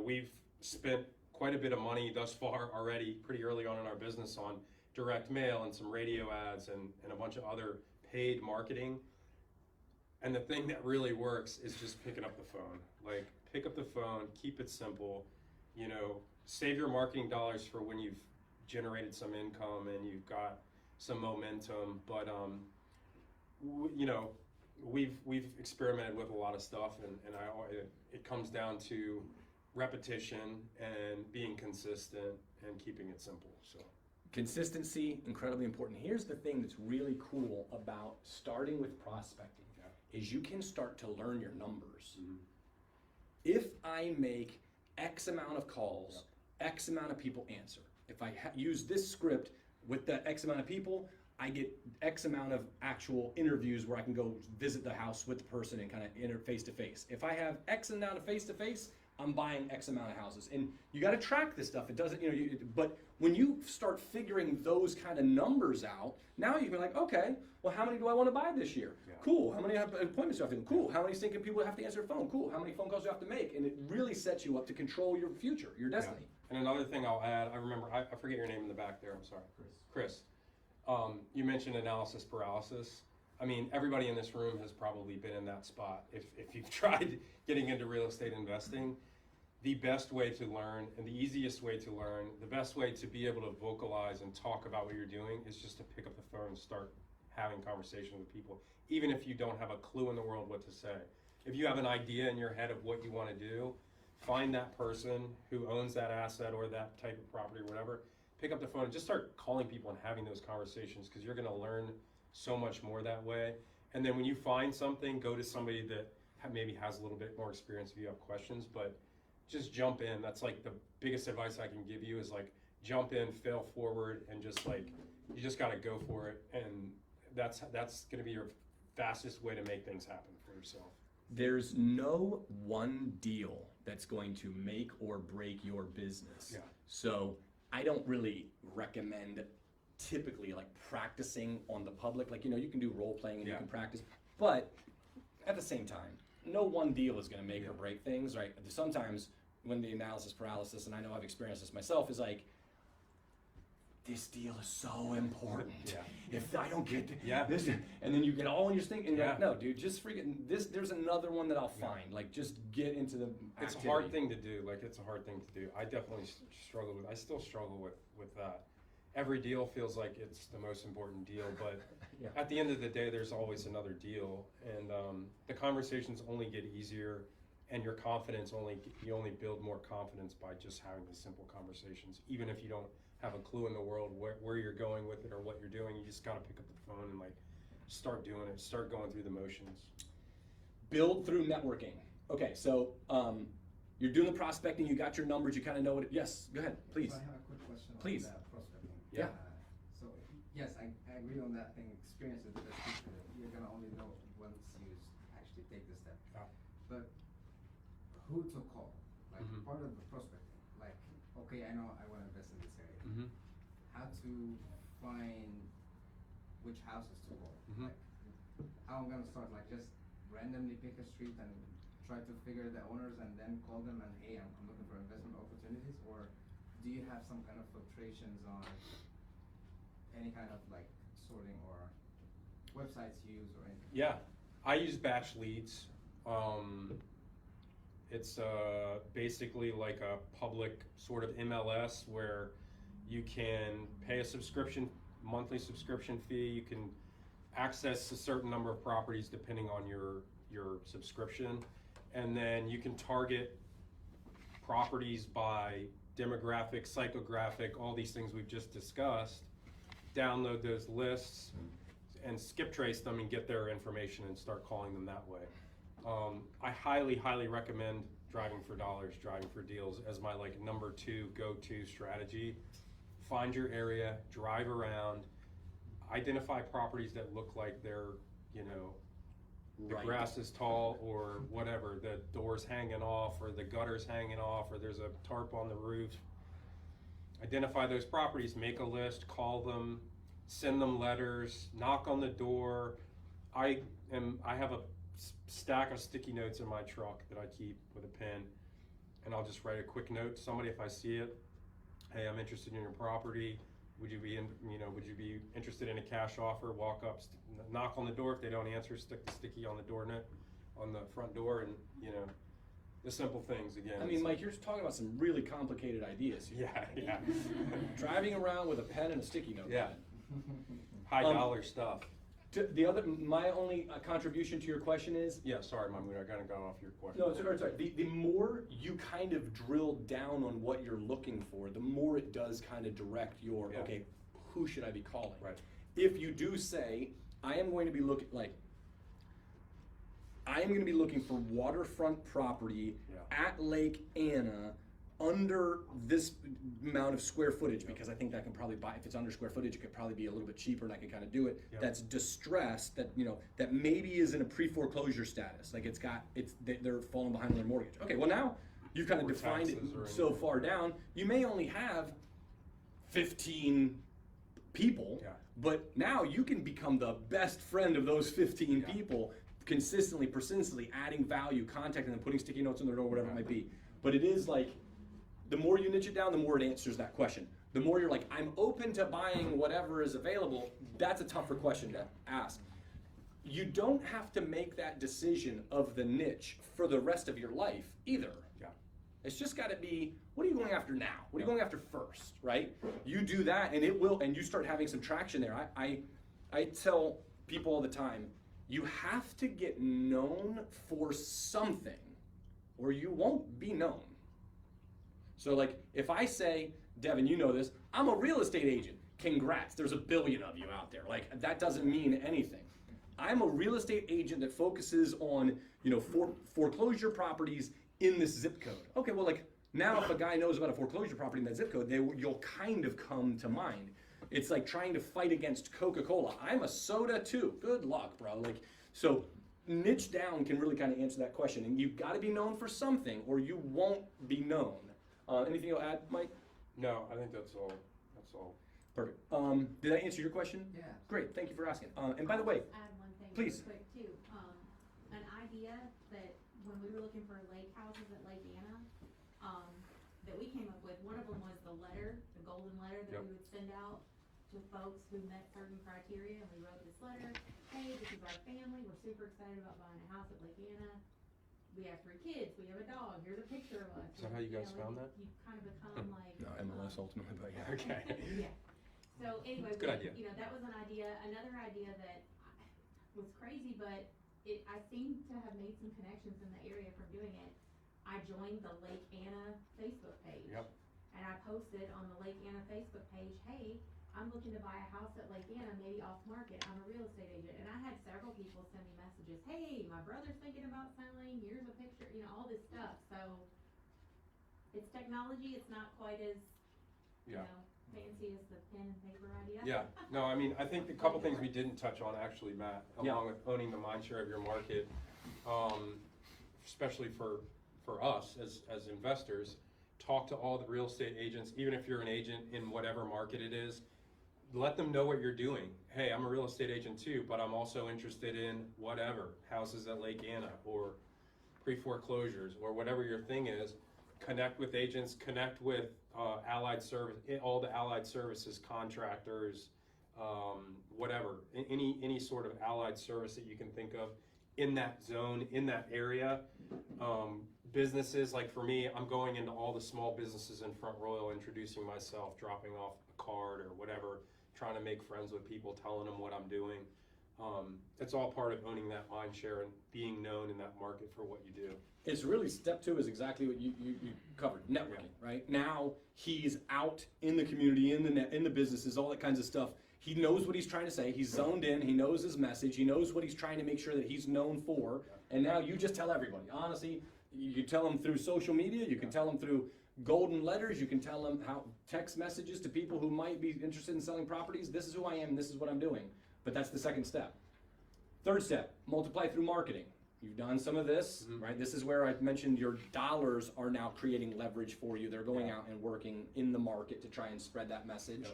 We've spent quite a bit of money thus far already, pretty early on in our business, on direct mail and some radio ads and a bunch of other paid marketing. And the thing that really works is just picking up the phone. Like, pick up the phone, keep it simple, save your marketing dollars for when you've generated some income and you've got some momentum. But, we've experimented with a lot of stuff, and it comes down to repetition and being consistent and keeping it simple. So Consistency, incredibly important. Here's the thing that's really cool about starting with prospecting, is you can start to learn your numbers. Mm-hmm. If I make X amount of calls, X amount of people answer. If I use this script with that X amount of people, I get X amount of actual interviews where I can go visit the house with the person and kind of enter face to face. If I have X amount of face to face, I'm buying X amount of houses. And you got to track this stuff. It doesn't, but when you start figuring those kind of numbers out, now you can be like, okay, well, how many do I want to buy this year? Yeah. Cool. How many appointments do I have to do? Cool. How many thinking people have to answer the phone? Cool. How many phone calls do you have to make? And it really sets you up to control your future, your destiny. Yeah. And another thing I'll add, I remember, I forget your name in the back there, I'm sorry. Chris. You mentioned analysis paralysis. I mean, everybody in this room has probably been in that spot. If you've tried getting into real estate investing, the best way to learn and the easiest way to learn, the best way to be able to vocalize and talk about what you're doing is just to pick up the phone and start having conversations with people, even if you don't have a clue in the world what to say. If you have an idea in your head of what you want to do, find that person who owns that asset or that type of property or whatever, pick up the phone and just start calling people and having those conversations, because you're going to learn so much more that way. And then when you find something, go to somebody that maybe has a little bit more experience if you have questions, but just jump in. That's like the biggest advice I can give you, is like jump in, fail forward, and just like, you just got to go for it. And that's going to be your fastest way to make things happen for yourself. There's no one deal that's going to make or break your business. Yeah. So I don't really recommend typically like practicing on the public. Like, you can do role playing and you can practice, but at the same time, no one deal is going to make or break things, right? Sometimes when the analysis paralysis, and I know I've experienced this myself, is like, this deal is so important. Yeah. If I don't get Yeah. this, and then you get all in your thinking, and you're like, Yeah. no, dude, just freaking this. There's another one that I'll find. Like, just get into the. It's a hard thing to do. Like, it's a hard thing to do. I definitely struggle with. I still struggle with that. Every deal feels like it's the most important deal, but Yeah. at the end of the day, there's always another deal, and the conversations only get easier, and your confidence you only build more confidence by just having the simple conversations, even if you don't have a clue in the world where you're going with it or what you're doing. You just got to pick up the phone and like start doing it, start going through the motions. Build through networking. Okay, so you're doing the prospecting. You got your numbers. You kind of know what. Yes, go ahead, please. So I have a quick question Please. on that prospecting. Yeah. So yes, I agree on that thing. Experience is the best teacher. You're gonna only know once you actually take the step. Yeah. But who to call? Like Mhm. part of the prospecting. Like, okay, I know I want to invest in this area. Mm-hmm. How to find which houses to call? Mhm. Like, how I'm gonna start? Like, just randomly pick a street and try to figure the owners and then call them and hey, I'm looking for investment opportunities, or do you have some kind of filtrations on any kind of like sorting or websites you use or anything? Yeah, I use batch leads. It's basically like a public sort of MLS where you can pay a monthly subscription fee. You can access a certain number of properties depending on your subscription, and then you can target properties by demographic, psychographic, all these things we've just discussed. Download those lists and skip trace them and get their information and start calling them that way. I highly recommend driving for dollars, driving for deals as my like number 2 go-to strategy. Find your area, drive around, identify properties that look like they're, the Right. grass is tall or whatever, the door's hanging off or the gutter's hanging off or there's a tarp on the roof. Identify those properties, make a list, call them, send them letters, knock on the door. I have a stack of sticky notes in my truck that I keep with a pen, and I'll just write a quick note to somebody if I see it. Hey, I'm interested in your property. Would you be interested in a cash offer? Walk up, knock on the door. If they don't answer, stick the sticky on the door note, on the front door, and the simple things again. I mean, Mike, you're talking about some really complicated ideas here. Yeah. Driving around with a pen and a sticky note. Yeah. High dollar stuff. My only contribution to your question is. Yeah, sorry, Mahmoud, I kind of got off your question. No, sorry. The more you kind of drill down on what you're looking for, the more it does kind of direct your, okay, who should I be calling? Right. If you do say, I am going to be looking for waterfront property at Lake Anna under this amount of square footage, because I think that can probably buy, if it's under square footage, it could probably be a little bit cheaper and I can kind of do it. Yep. That's distressed, that that maybe is in a pre-foreclosure status. Like they're falling behind on their mortgage. Okay, well now you've kind of Or defined it taxes or so anything. far down, you may only have 15 people, but now you can become the best friend of those 15 people, consistently, persistently adding value, contacting them, putting sticky notes on their door, whatever it might be. But it is like, the more you niche it down, the more it answers that question. The more you're like, I'm open to buying whatever is available, that's a tougher question to ask. You don't have to make that decision of the niche for the rest of your life either. Yeah. It's just got to be, what are you going after now? What are you going after first, right? You do that and it will, and you start having some traction there. I tell people all the time, you have to get known for something or you won't be known. So like, if I say, Devin, you know this, I'm a real estate agent. Congrats, there's a billion of you out there. Like, that doesn't mean anything. I'm a real estate agent that focuses on, foreclosure properties in this zip code. Okay, well, like, now if a guy knows about a foreclosure property in that zip code, you'll kind of come to mind. It's like trying to fight against Coca-Cola. I'm a soda too. Good luck, bro. Like, so niche down can really kind of answer that question. And you've got to be known for something or you won't be known. Anything you'll add, Mike? No, I think that's all. Perfect. Did I answer your question? Yeah. Great, thank you for asking. And by the way, I'll add one thing please. real quick too. an idea that when we were looking for lake houses at Lake Anna, that we came up with. One of them was the letter, the golden letter that we would send out to folks who met certain criteria, and we wrote this letter. Hey, this is our family. We're super excited about buying a house at Lake Anna. We have 3 kids. We have a dog. Here's a picture of us. Is that how you guys found that? You kind of become like No, MLS ultimately, but yeah. Okay. yeah. So anyway, Good idea. you know, that was an idea. Another idea that was crazy, but I seem to have made some connections in the area from doing it. I joined the Lake Anna Facebook page. Yep. And I posted on the Lake Anna Facebook page, hey, I'm looking to buy a house at Lake Anna, maybe off market. I'm a real estate agent. And I had several people send me messages, hey, my brother's thinking about selling, here's a picture, you know, all this stuff. So it's technology, it's not quite as, you know, fancy as the pen and paper idea. Yeah, no, I mean, I think a couple things we didn't touch on actually, Matt, along with owning the mind share of your market, especially for us as investors, talk to all the real estate agents, even if you're an agent in whatever market it is, let them know what you're doing. Hey, I'm a real estate agent too, but I'm also interested in whatever, houses at Lake Anna or pre-foreclosures or whatever your thing is. Connect with agents, connect with allied service, all the allied services contractors, whatever, any sort of allied service that you can think of in that zone, in that area. Businesses, like for me, I'm going into all the small businesses in Front Royal, introducing myself, dropping off a card or whatever, trying to make friends with people, telling them what I'm doing. It's all part of owning that mind share and being known in that market for what you do. It's really step 2 is exactly what you covered, networking, right? Now he's out in the community, in the businesses, all that kinds of stuff. He knows what he's trying to say. He's zoned in. He knows his message. He knows what he's trying to make sure that he's known for. And now you just tell everybody. Honestly, you can tell them through social media. You can tell them through golden letters. You can tell them how text messages to people who might be interested in selling properties. This is who I am. This is what I'm doing. But that's the second step. Third step, multiply through marketing. You've done some of this, right? This is where I mentioned your dollars are now creating leverage for you. They're going out and working in the market to try and spread that message.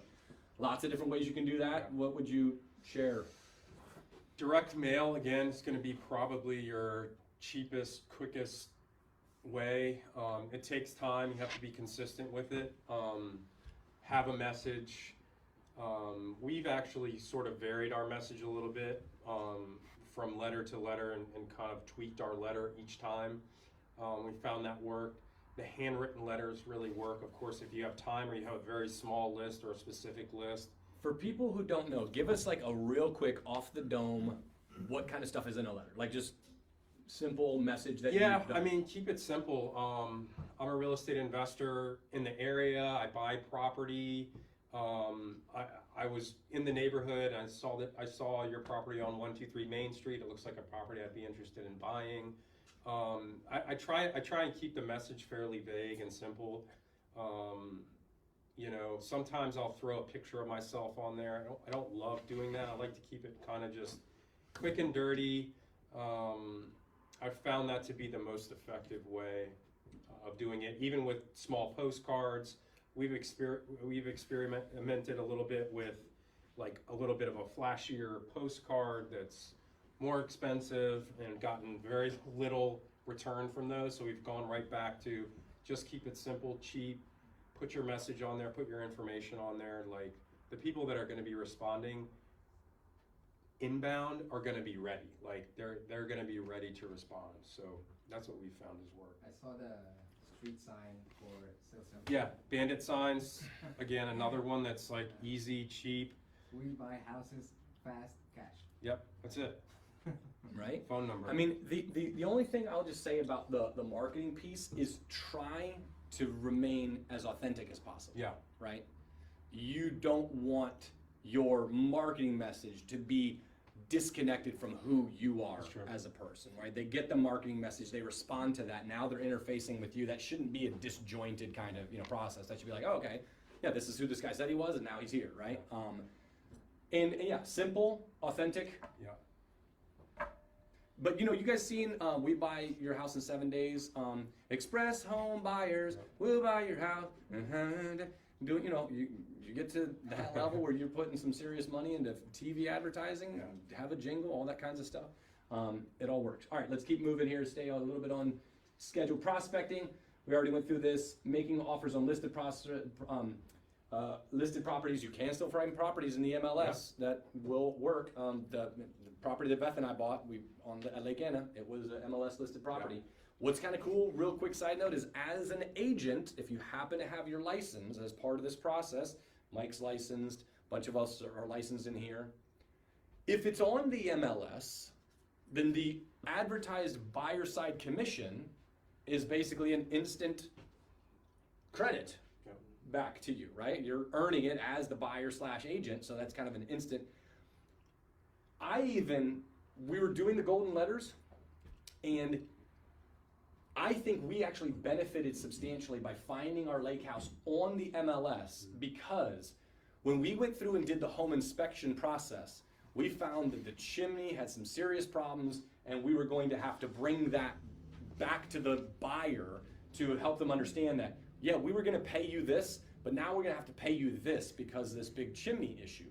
Lots of different ways you can do that. What would you share? Direct mail, again, is going to be probably your cheapest, quickest way. It takes time. You have to be consistent with it. Have a message. We've actually sort of varied our message a little bit from letter to letter and kind of tweaked our letter each time. We found that worked. The handwritten letters really work. Of course, if you have time or you have a very small list or a specific list. For people who don't know, give us like a real quick off the dome, what kind of stuff is in a letter? Like just simple message that you've done. I mean, keep it simple. I'm a real estate investor in the area. I buy property. I was in the neighborhood. I saw your property on 123 Main Street. It looks like a property I'd be interested in buying. I try and keep the message fairly vague and simple. You know, sometimes I'll throw a picture of myself on there. I don't love doing that. I like to keep it kind of just quick and dirty. I've found that to be the most effective way of doing it. Even with small postcards, we've experimented a little bit with like a little bit of a flashier postcard that's more expensive and gotten very little return from those. So we've gone right back to just keep it simple, cheap, put your message on there, put your information on there. Like the people that are going to be responding inbound are going to be ready. Like they're going to be ready to respond. So that's what we found has worked. I saw the street sign for SellSimpli. Yeah, bandit signs. Again, another one that's like easy, cheap. We buy houses fast, cash. Yep, that's it. Right? Phone number. I mean, the only thing I'll just say about the marketing piece is try to remain as authentic as possible. Yeah. Right? You don't want your marketing message to be disconnected from who you are as a person, right? They get the marketing message, they respond to that. Now they're interfacing with you. That shouldn't be a disjointed kind of process. That should be like, oh, okay, yeah, this is who this guy said he was, and now he's here, right? And yeah, simple, authentic. Yeah. But you guys seen We Buy Your House in 7 Days. Express Home Buyers will buy your house. You get to that level where you're putting some serious money into TV advertising, have a jingle, all that kinds of stuff. It all works. All right, let's keep moving here. Stay a little bit on schedule. Prospecting. We already went through this. Making offers on listed listed properties. You can still find properties in the MLS that will work. The property that Beth and I bought, at Lake Anna, it was an MLS listed property. What's kind of cool, real quick side note, is as an agent, if you happen to have your license as part of this process, Mike's licensed, a bunch of us are licensed in here. If it's on the MLS, then the advertised buyer side commission is basically an instant credit back to you, right? You're earning it as the buyer / agent, so that's kind of an instant. We were doing the golden letters, and I think we actually benefited substantially by finding our lake house on the MLS, because when we went through and did the home inspection process, we found that the chimney had some serious problems, and we were going to have to bring that back to the buyer to help them understand that, yeah, we were going to pay you this, but now we're going to have to pay you this because of this big chimney issue.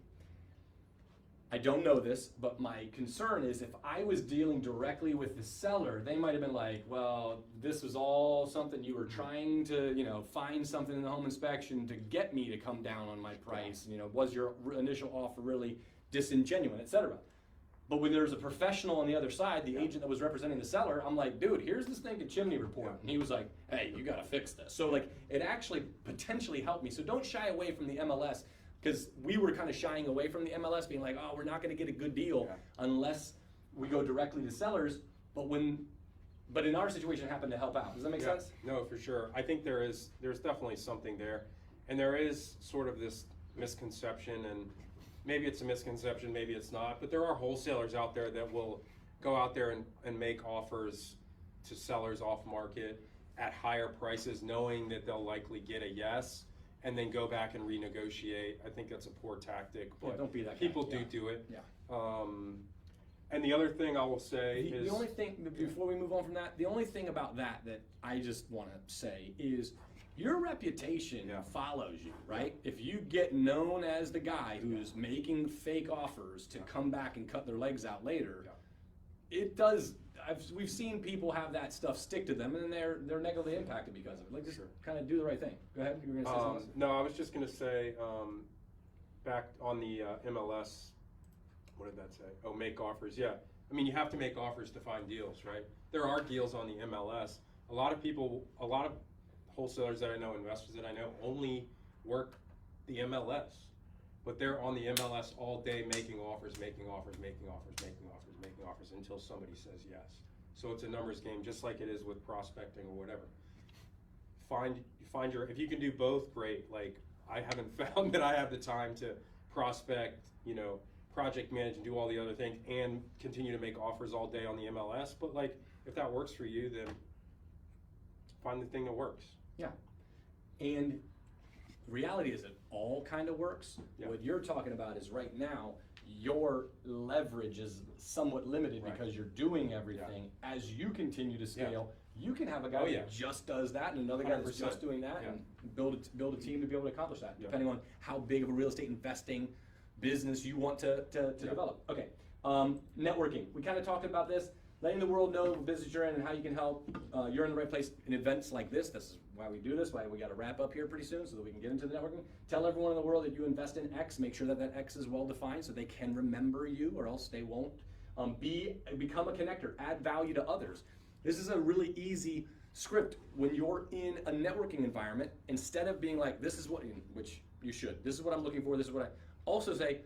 I don't know this, but my concern is if I was dealing directly with the seller, they might have been like, well, this was all something you were trying to, find something in the home inspection to get me to come down on my price. Was your initial offer really disingenuous, etc. But when there's a professional on the other side, the agent that was representing the seller, I'm like, dude, here's this stinking chimney report. And he was like, hey, you gotta fix this. So it actually potentially helped me. So don't shy away from the MLS, because we were kind of shying away from the MLS, being like, oh, we're not gonna get a good deal unless we go directly to sellers. But in our situation, it happened to help out. Does that make sense? No, for sure. I think there's definitely something there. And there is sort of this misconception, and maybe it's a misconception, maybe it's not, but there are wholesalers out there that will go out there and make offers to sellers off market at higher prices, knowing that they'll likely get a yes, and then go back and renegotiate. I think that's a poor tactic, but don't be that guy. people do it. Yeah. And the other thing I will say is... The only thing, before we move on from that, the only thing about that I just want to say is your reputation follows you, right? If you get known as the guy who's making fake offers to come back and cut their legs out later, it does... We've seen people have that stuff stick to them, and then they're negatively impacted because of it. Just kind of do the right thing. Go ahead. You were going to say something? No, I was just going to say, back on the MLS, what did that say? Oh, make offers. Yeah. I mean, you have to make offers to find deals, right? There are deals on the MLS. A lot of wholesalers that I know, investors that I know, only work the MLS, but they're on the MLS all day making offers until somebody says yes. So it's a numbers game, just like it is with prospecting or whatever. If you can do both, great. Like, I haven't found that I have the time to prospect, project manage and do all the other things and continue to make offers all day on the MLS. But like, if that works for you, then find the thing that works. Yeah. And reality is it all kind of works. Yeah. What you're talking about is right now, your leverage is somewhat limited because you're doing everything. As you continue to scale, you can have a guy that just does that and another guy that's just doing that and build a team to be able to accomplish that, depending on how big of a real estate investing business you want to develop. Okay, networking. We kind of talked about this, letting the world know what business you're in and how you can help. You're in the right place in events like this. This is why we do this, why we got to wrap up here pretty soon so that we can get into the networking. Tell everyone in the world that you invest in X. Make sure that that X is well defined so they can remember you, or else they won't. Become a connector. Add value to others. This is a really easy script when you're in a networking environment. Instead of being like, this is what, which you should, this is what I'm looking for, this is what I, also say,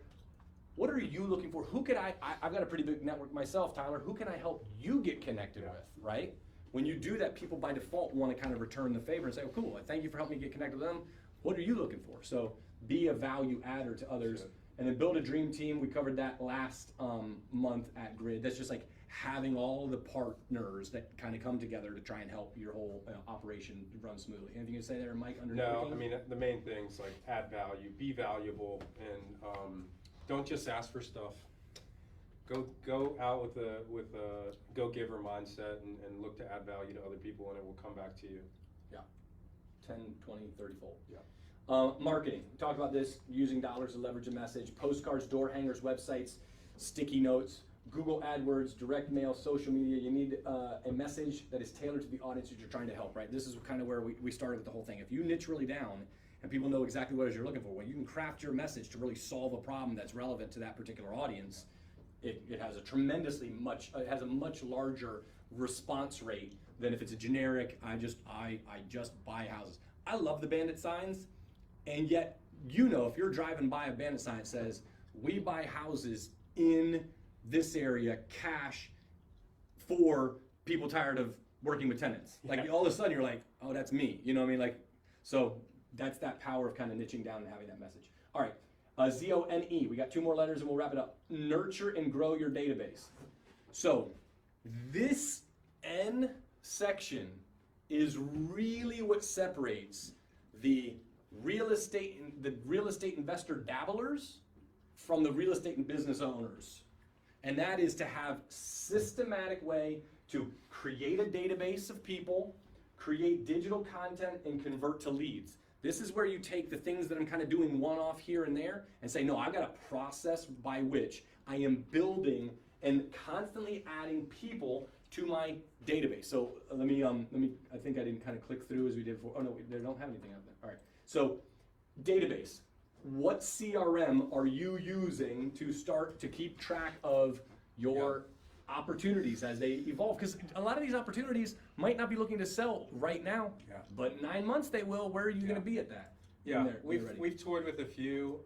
what are you looking for? Who could I've got a pretty big network myself, Tyler. Who can I help you get connected with, right? When you do that, people by default want to kind of return the favor and say, oh, cool, thank you for helping me get connected with them. What are you looking for? So be a value adder to others. And then build a dream team. We covered that last month at Grid. That's just like having all the partners that kind of come together to try and help your whole operation run smoothly. Anything you say there, Mike? No, I mean, the main thing's like add value, be valuable, and don't just ask for stuff. Go out with a go-giver mindset and look to add value to other people, and it will come back to you. Yeah, 10, 20, 30 fold. Yeah. Marketing. We talked about this, using dollars to leverage a message. Postcards, door hangers, websites, sticky notes. Google AdWords, direct mail, social media. You need a message that is tailored to the audience that you're trying to help, right? This is kind of where we started with the whole thing. If you niche really down and people know exactly what it is you're looking for, well, you can craft your message to really solve a problem that's relevant to that particular audience. It has a much larger response rate than if it's a generic, I just buy houses. I love the bandit signs, and yet, if you're driving by a bandit sign that says, we buy houses in this area cash for people tired of working with tenants. Like all of a sudden you're like, oh, that's me. You know what I mean? Like, so that's that power of kind of niching down and having that message. All right, Z-O-N-E, we got 2 more letters and we'll wrap it up. Nurture and grow your database. So this N section is really what separates the real estate investor dabblers from the real estate and business owners. And that is to have systematic way to create a database of people, create digital content, and convert to leads. This is where you take the things that I'm kind of doing one-off here and there and say, no, I've got a process by which I am building and constantly adding people to my database. So let me, I think I didn't kind of click through as we did before. Oh no, they don't have anything up there. All right, so database. What CRM are you using to start to keep track of your opportunities as they evolve? Because a lot of these opportunities might not be looking to sell right now, but 9 months they will. Where are you going to be at that? Yeah, we've toyed with a few.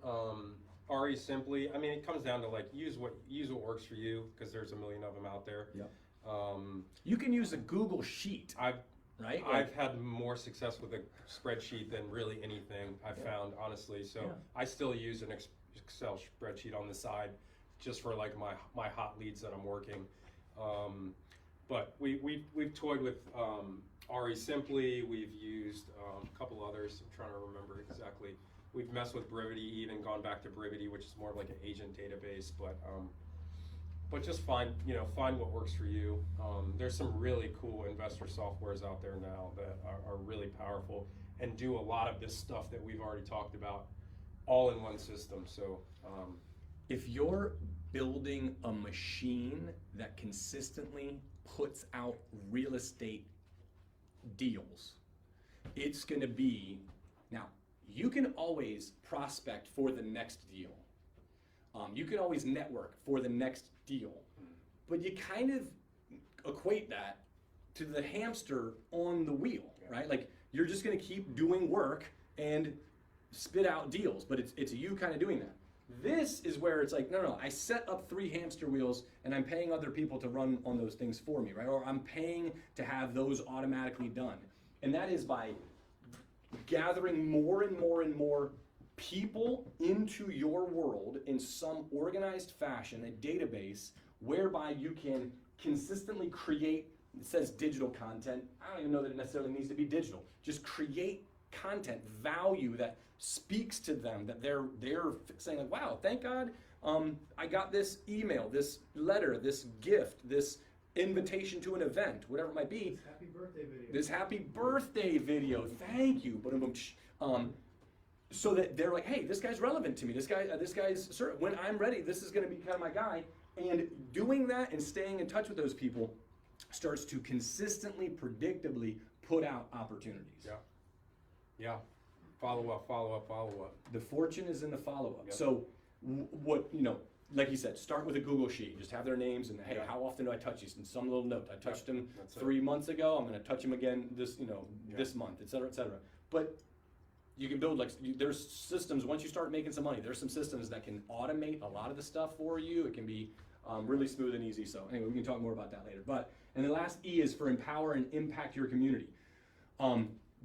SellSimpli. I mean, it comes down to like use what works for you, because there's a million of them out there. You can use a Google Sheet. I've had more success with a spreadsheet than really anything I've found, honestly. So I still use an Excel spreadsheet on the side just for like my hot leads that I'm working. But we've toyed with SellSimpli. We've used a couple others. I'm trying to remember exactly. We've messed with Brivity, even gone back to Brivity, which is more like an agent database. But just find what works for you. There's some really cool investor softwares out there now that are really powerful and do a lot of this stuff that we've already talked about all in one system. So if you're building a machine that consistently puts out real estate deals, it's going to be, now you can always prospect for the next deal. You can always network for the next deal, but you kind of equate that to the hamster on the wheel, right? Like you're just going to keep doing work and spit out deals, but it's you kind of doing that. This is where it's like, no, I set up 3 hamster wheels and I'm paying other people to run on those things for me, right? Or I'm paying to have those automatically done. And that is by gathering more and more and more people into your world in some organized fashion, a database whereby you can consistently create, it says digital content. I don't even know that it necessarily needs to be digital. Just create content, value that speaks to them, that they're saying like, wow, thank God I got this email, this letter, this gift, this invitation to an event, whatever it might be. This happy birthday video. This happy birthday video, thank you. So that they're like, hey, this guy's relevant to me. This guy's, when I'm ready, this is going to be kind of my guy. And doing that and staying in touch with those people starts to consistently, predictably put out opportunities. Yeah. Follow up. The fortune is in the follow-up. So what, like you said, start with a Google Sheet. Just have their names and, hey, how often do I touch these? And some little note. I touched them 3 months ago. I'm going to touch them again this month, et cetera, et cetera. But you can build, there's systems, once you start making some money, there's some systems that can automate a lot of the stuff for you. It can be really smooth and easy. So anyway, we can talk more about that later. And the last E is for empower and impact your community.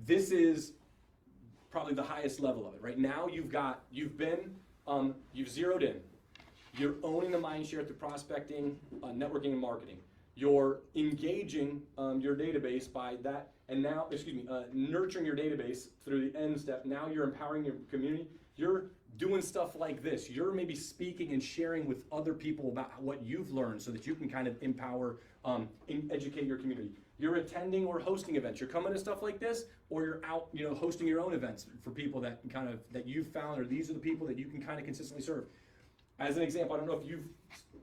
This is probably the highest level of it. Right now you've zeroed in. You're owning the mind share through prospecting, networking, and marketing. You're engaging your database by that, and now, nurturing your database through the end step. Now you're empowering your community. You're doing stuff like this. You're maybe speaking and sharing with other people about what you've learned so that you can kind of empower and educate your community. You're attending or hosting events. You're coming to stuff like this, or you're out, hosting your own events for people that you've found, or these are the people that you can kind of consistently serve. As an example, I don't know if you've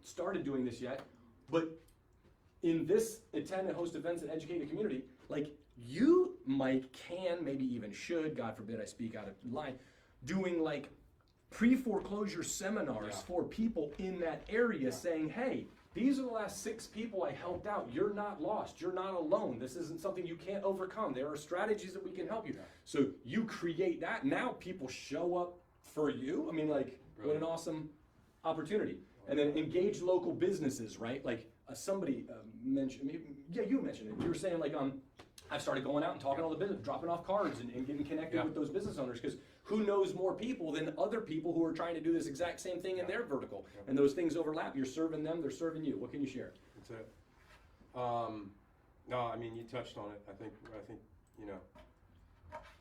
started doing this yet, but in this attend and host events and educate the community, like you, Mike, can, maybe even should, God forbid I speak out of line, doing like pre-foreclosure seminars for people in that area saying, hey, these are the last 6 people I helped out. You're not lost. You're not alone. This isn't something you can't overcome. There are strategies that we can help you. So you create that. Now people show up for you. I mean, like, what an awesome opportunity. And then engage local businesses, right? Like somebody mentioned, you mentioned it. You were saying like, I've started going out and talking to all the business, dropping off cards and getting connected with those business owners, because who knows more people than other people who are trying to do this exact same thing in their vertical, and those things overlap. You're serving them, they're serving you. What can you share? That's it. No, I mean, you touched on it. I think, you know.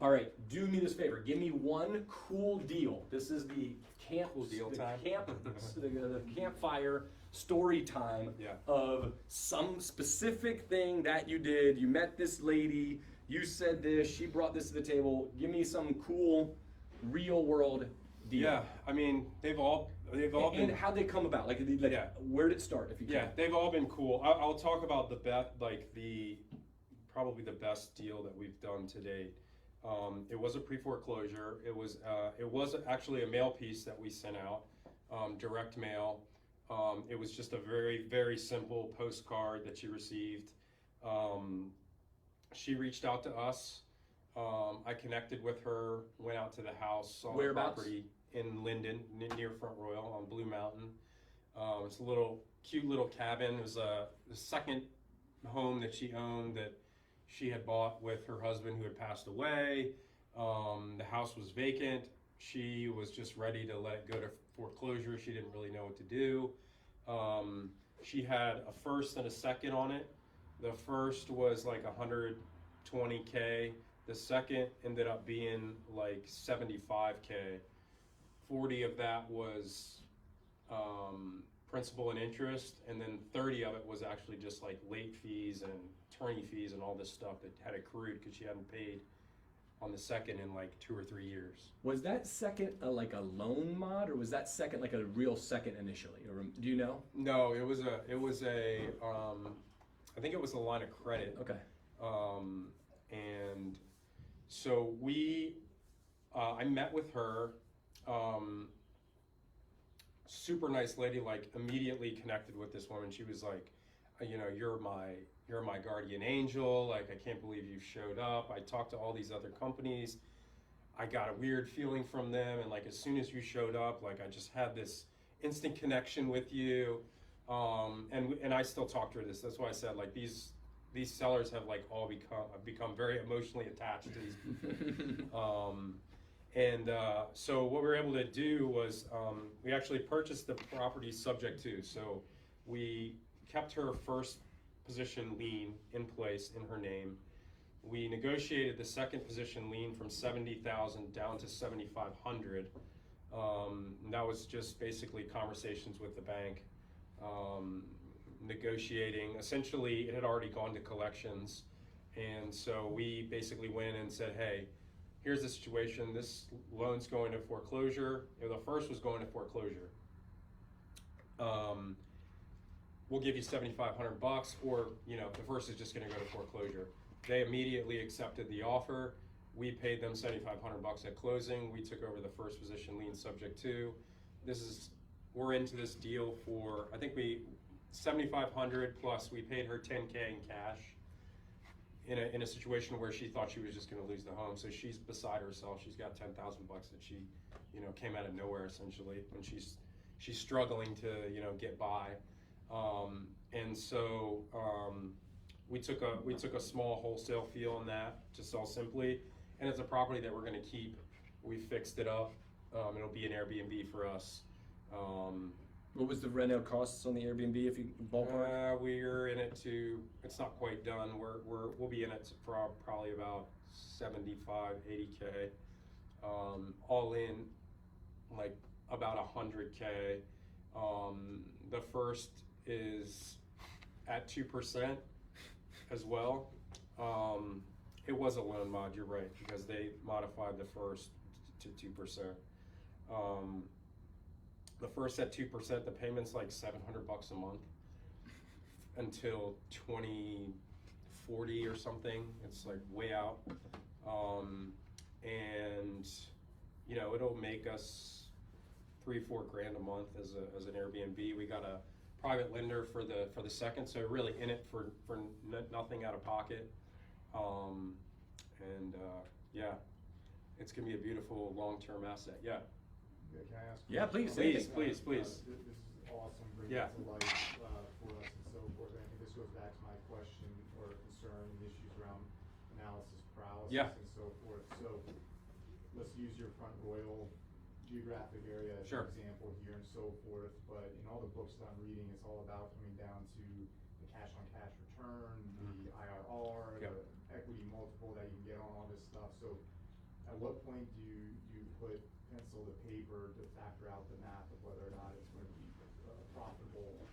All right, do me this favor. Give me one cool deal. This is the camp, Cool deal time. the campfire story time of some specific thing that you did. You met this lady, you said this, she brought this to the table. Give me some cool, real world deal. Yeah, I mean, they've all been. And how'd they come about? Like where did it start? If you can. Yeah, they've all been cool. I'll talk about probably the best deal that we've done to date. It was a pre-foreclosure. It was actually a mail piece that we sent out, direct mail. It was just a very, very simple postcard that she received. She reached out to us. I connected with her, went out to the house on the property in Linden, near Front Royal on Blue Mountain. It's a cute little cabin. It was the second home that she owned that she had bought with her husband who had passed away. The house was vacant. She was just ready to let it go to foreclosure. She didn't really know what to do. She had a first and a second on it. The first was like $120K. The second ended up being like $75K. 40 of that was principal and interest, and then 30 of it was actually just like late fees and attorney fees and all this stuff that had accrued because she hadn't paid on the second in like 2 or 3 years. Was that second like a loan mod, or was that second like a real second initially? Or do you know? No, it was a I think it was a line of credit. Okay. And so I met with her. Super nice lady, like immediately connected with this woman. She was like, you know, you're my guardian angel. Like, I can't believe you showed up. I talked to all these other companies. I got a weird feeling from them. And like, as soon as you showed up, like I just had this instant connection with you. And I still talk to her that's why I said like these sellers have like all become very emotionally attached to these people. So what we were able to do was we actually purchased the property subject to. So we kept her first position lien in place in her name. We negotiated the second position lien from $70,000 down to $7,500. And that was just basically conversations with the bank, negotiating. Essentially, it had already gone to collections. And so we basically went and said, hey, here's the situation. This loan's going to foreclosure. The first was going to foreclosure. We'll give you $7,500, or the first is just going to go to foreclosure. They immediately accepted the offer. We paid them $7,500 at closing. We took over the first position lien subject to. We're into this deal for, I think $7,500 plus we paid her $10K in cash. In a situation where she thought she was just going to lose the home, so she's beside herself. She's got $10,000 that she, came out of nowhere essentially, when she's struggling to, get by, and so we took a small wholesale fee on that to SellSimpli, and it's a property that we're going to keep. We fixed it up. It'll be an Airbnb for us. What was the rent out costs on the Airbnb, if you ballpark? We're in it it's not quite done. We'll be in it for probably about 75, 80K. All in, like about 100K. The first is at 2% as well. It was a loan mod, you're right, because they modified the first to 2%. the first at 2%, the payment's like $700 a month until 2040 or something. It's like way out. And you know, it'll make us $3-4 grand a month as an Airbnb. We got a private lender for the second, so really in it for nothing out of pocket. Yeah, it's gonna be a beautiful long-term asset. Yeah. Yeah, can I ask? Yeah, please. Please. This is awesome, bringing Yeah. it to life for us and so forth. And I think this goes back to my question or concern and issues around analysis paralysis Yeah. and so forth. So let's use your Front Royal geographic area as Sure. an example here and so forth. But in all the books that I'm reading, it's all about coming down to the cash-on-cash return, the IRR, Yep. the equity multiple that you can get on all this stuff. So at what point do you put pencil to paper to factor out the math of whether or not it's going to be a profitable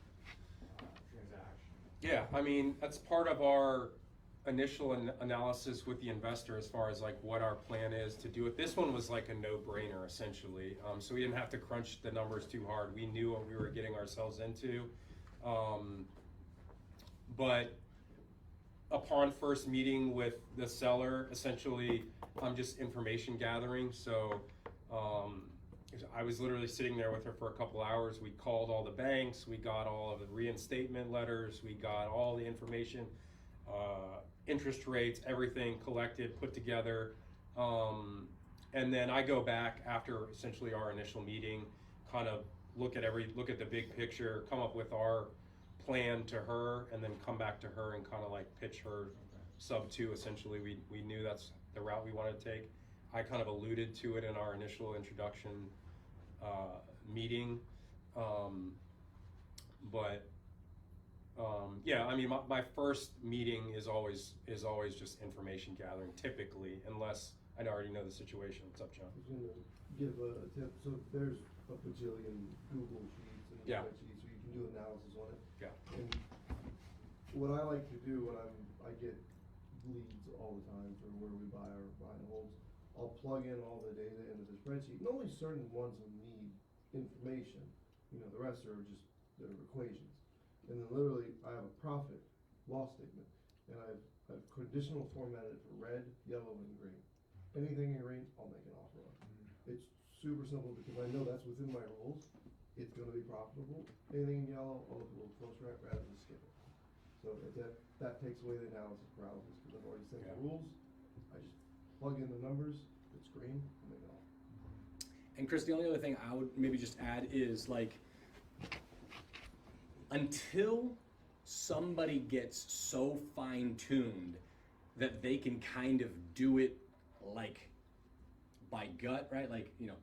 transaction? Yeah, I mean, that's part of our initial analysis with the investor as far as like what our plan is to do it. This one was like a no-brainer essentially. So we didn't have to crunch the numbers too hard. We knew what we were getting ourselves into. But upon first meeting with the seller, essentially I'm just information gathering. So I was literally sitting there with her for a couple hours. We called all the banks, we got all of the reinstatement letters, we got all the information, interest rates, everything collected, put together. And then I go back after essentially our initial meeting, kind of look at the big picture, come up with our plan to her, and then come back to her and kind of like pitch her sub 2. Essentially, we knew that's the route we wanted to take. I kind of alluded to it in our initial introduction meeting, yeah, I mean, my first meeting is always just information gathering, typically, unless I already know the situation. What's up, John? I was gonna give a tip, so there's a bajillion Google sheets and Yeah. spreadsheets, so you can do analysis on it. Yeah. And what I like to do when I get leads all the time for where we buy our buy and holds, I'll plug in all the data into the spreadsheet, and only certain ones will need information. You know, the rest are just, they're equations. And then literally, I have a profit loss statement, and I've conditional formatted it for red, yellow, and green. Anything in green, I'll make an offer on. It's super simple because I know that's within my rules. It's gonna be profitable. Anything in yellow, I'll look a little closer at rather than skip it. So that takes away the analysis paralysis because I've already set the rules. I just plug in the numbers, if it's green, I'll make an offer. And Chris, the only other thing I would maybe just add is like, until somebody gets so fine-tuned that they can kind of do it like by gut, right? Like, you know,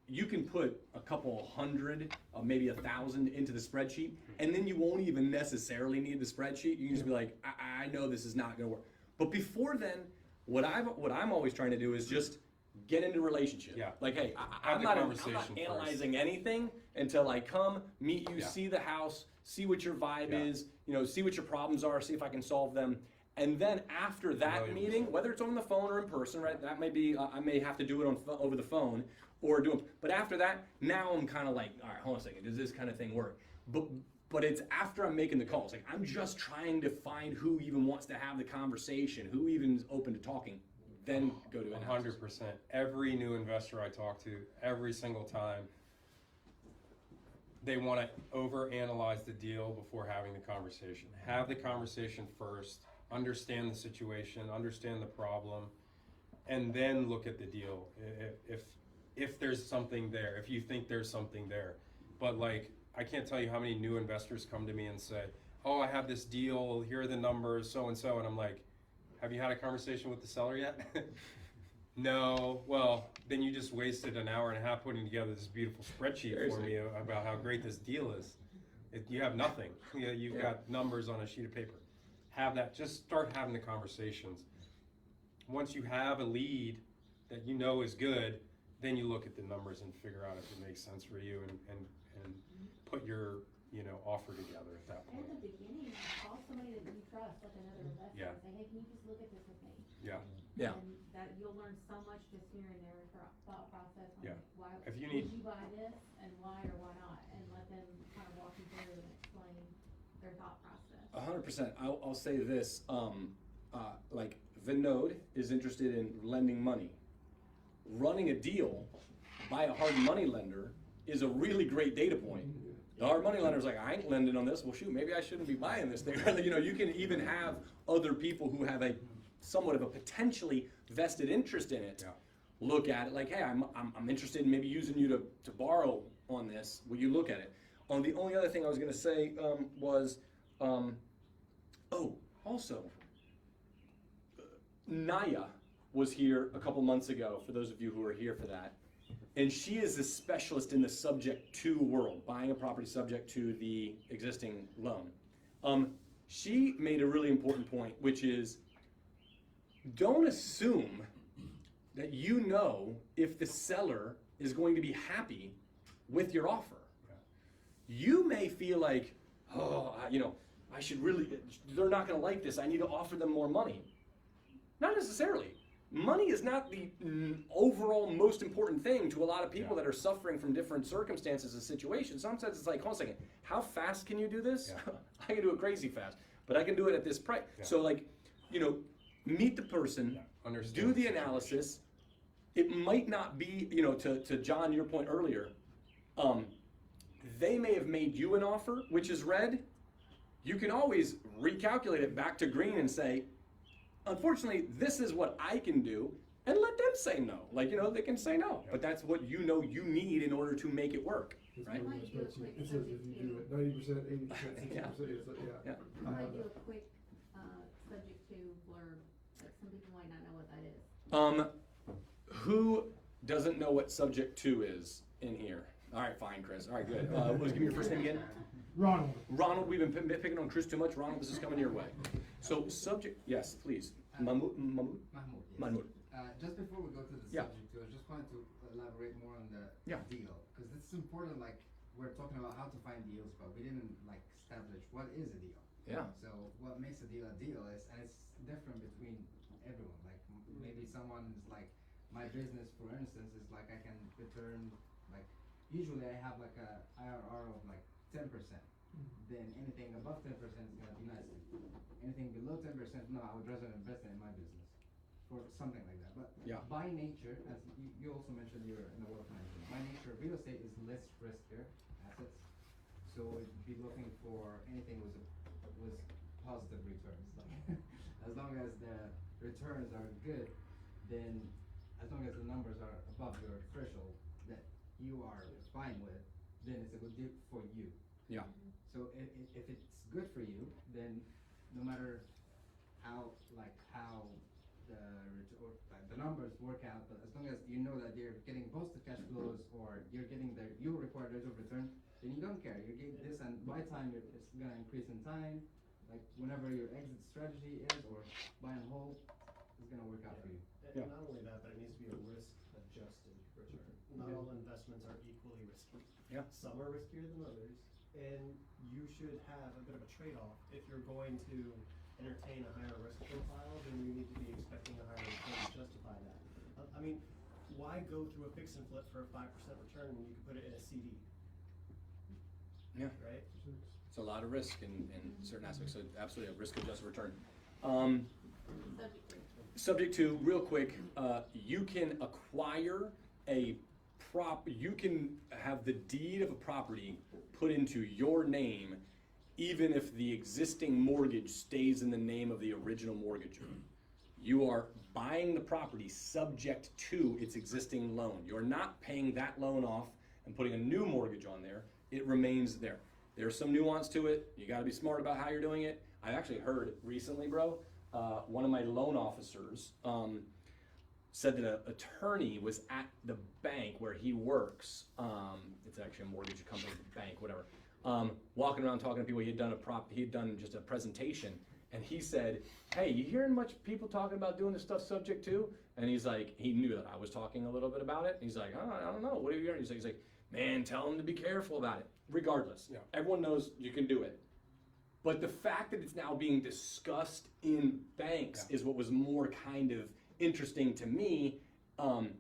you can put a couple hundred, maybe 1,000 into the spreadsheet, and then you won't even necessarily need the spreadsheet. You can just be like, I know this is not gonna work. But before then, what I'm always trying to do is just get into a relationship. Yeah. Like, hey, Have I'm the not conversation analyzing anything until I come, meet you, Yeah. see the house, see what your vibe Yeah. is, you know, see what your problems are, see if I can solve them. And then after that Million meeting, percent. whether it's on the phone or in person, right? That may be, I may have to do it over the phone or do it. But after that, now I'm kind of like, all right, hold on a second, does this kind of thing work? But it's after I'm making the calls. Like, I'm just trying to find who even wants to have the conversation, who even is open to talking. Then go to analysis. 100%. Every new investor I talk to, every single time, they want to overanalyze the deal before having the conversation. Have the conversation first, understand the situation, understand the problem, and then look at the deal. If there's something there, if you think there's something there. But like, I can't tell you how many new investors come to me and say, oh, I have this deal, here are the numbers, so and so, and I'm like, have you had a conversation with the seller yet? No. Well, then you just wasted an hour and a half putting together this beautiful spreadsheet for me about how great this deal is. You have nothing. You've got numbers on a sheet of paper. Have that. Just start having the conversations. Once you have a lead that you know is good, then you look at the numbers and figure out if it makes sense for you and put your offer together at that In point. the beginning, call somebody that you trust, like another investor, Yeah. and say, hey, can you just look at this with me? Yeah. Yeah. And that you'll learn so much just hearing their thought process on Yeah. why, If you would need- you buy this and why or why not, and let them kind of walk you through and explain their thought process. 100%. I'll say this, like Vinod is interested in lending money. Running a deal by a hard money lender is a really great data point. The hard money lender's like, I ain't lending on this. Well, shoot, maybe I shouldn't be buying this thing. You can even have other people who have a somewhat of a potentially vested interest in it. Yeah. Look at it like, hey, I'm interested in maybe using you to borrow on this. Will you look at it? The only other thing I was going to say was, also, Naya was here a couple months ago, for those of you who were here for that. And she is a specialist in the subject to world, buying a property subject to the existing loan. She made a really important point, which is, don't assume that you know if the seller is going to be happy with your offer. You may feel like, I should really, they're not going to like this. I need to offer them more money. Not necessarily. Money is not the overall most important thing to a lot of people that are suffering from different circumstances and situations. Sometimes it's like, hold on a second, how fast can you do this? Yeah. I can do it crazy fast, but I can do it at this price. Yeah. So meet the person, Understand do the situation. analysis. It might not be, to John, your point earlier, they may have made you an offer, which is red. You can always recalculate it back to green and say, unfortunately, this is what I can do, and let them say no. They can say no, but that's what you need in order to make it work, right? Might do a quick It says if you do it 90%, 80%, 60%, Yeah. it's like, Yeah. I might do a quick, subject to blurb, like some people might not know what that is. Who doesn't know what subject to is in here? All right, fine, Chris. All right, good. Give me your first name again. Ronald. Ronald, we've been picking on Chris too much. Ronald, this is coming your way. So subject, yes, please. Mahmoud? Mahmoud, yes. Mahmoud. Just before we go to the Yeah. subject, I just wanted to elaborate more on the Yeah. deal, because this is important. We're talking about how to find deals, but we didn't establish what is a deal. Yeah. So what makes a deal is, and it's different between everyone. Maybe someone is my business, for instance, is I can return usually I have a IRR of 10%. Then anything above 10% is gonna be nice. Anything below 10%, no, I would rather invest in my business or something like that. But Yeah. by nature, as you also mentioned, you're in the wealth management. By nature, real estate is less riskier assets, so we'd be looking for anything with positive returns. As long as the returns are good, then as long as the numbers are above your threshold that you are fine with, then it's a good deal for you. Yeah. So if it's good for you, then no matter how the numbers work out, but as long as you know that you're getting positive cash flows or you're getting your required rate of return, then you don't care. You get this, and by time it's gonna increase in time. Whenever your exit strategy is or buy and hold, it's gonna work out for you. And not only that, but it needs to be a risk-adjusted return. Not all investments are equally risky. Yeah. Some are riskier than others, and you should have a bit of a trade-off. If you're going to entertain a higher risk profile, then you need to be expecting a higher return to justify that. Why go through a fix and flip for a 5% return when you can put it in a CD? Yeah. Right? It's a lot of risk in certain aspects, so absolutely a risk-adjusted return. Subject to, real quick, you can acquire you can have the deed of a property put into your name even if the existing mortgage stays in the name of the original mortgager. You are buying the property subject to its existing loan. You're not paying that loan off and putting a new mortgage on there. It remains there. There's some nuance to it. You gotta be smart about how you're doing it. I actually heard recently, bro, one of my loan officers said that an attorney was at the bank where he works. It's actually a mortgage company, bank, whatever. Walking around talking to people. He had done just a presentation, and he said, "Hey, you hearing much people talking about doing this stuff subject to?" And he's like, he knew that I was talking a little bit about it. He's like, "Oh, I don't know. What are you hearing?" He's like, "Man, tell them to be careful about it." regardless, Yeah. everyone knows you can do it. But the fact that it's now being discussed in banks is what was more kind of interesting to me. I'm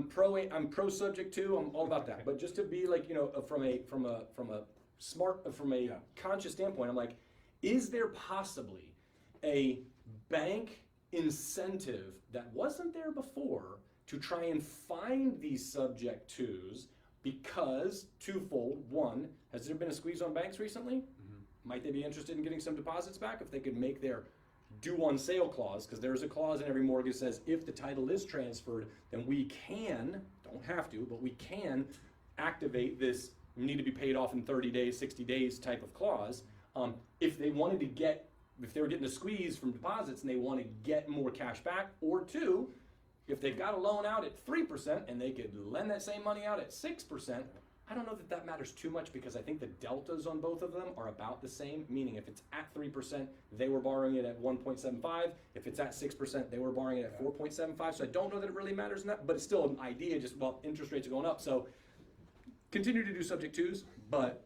pro subject to, I'm all about that. But just to be like, from a conscious standpoint, I'm like, is there possibly a bank incentive that wasn't there before to try and find these subject tos? Because twofold. One, has there been a squeeze on banks recently? Mm-hmm. Might they be interested in getting some deposits back if they could make their due on sale clause? Because there's a clause in every mortgage that says if the title is transferred, then we can, don't have to, but we can activate this need to be paid off in 30 days, 60 days type of clause. If they were getting a squeeze from deposits and they want to get more cash back, or two, if they've got a loan out at 3% and they could lend that same money out at 6%, I don't know that that matters too much, because I think the deltas on both of them are about the same, meaning if it's at 3%, they were borrowing it at 1.75. If it's at 6%, they were borrowing it at 4.75. So I don't know that it really matters in that, but it's still an idea, just, well, interest rates are going up. So continue to do subject twos, but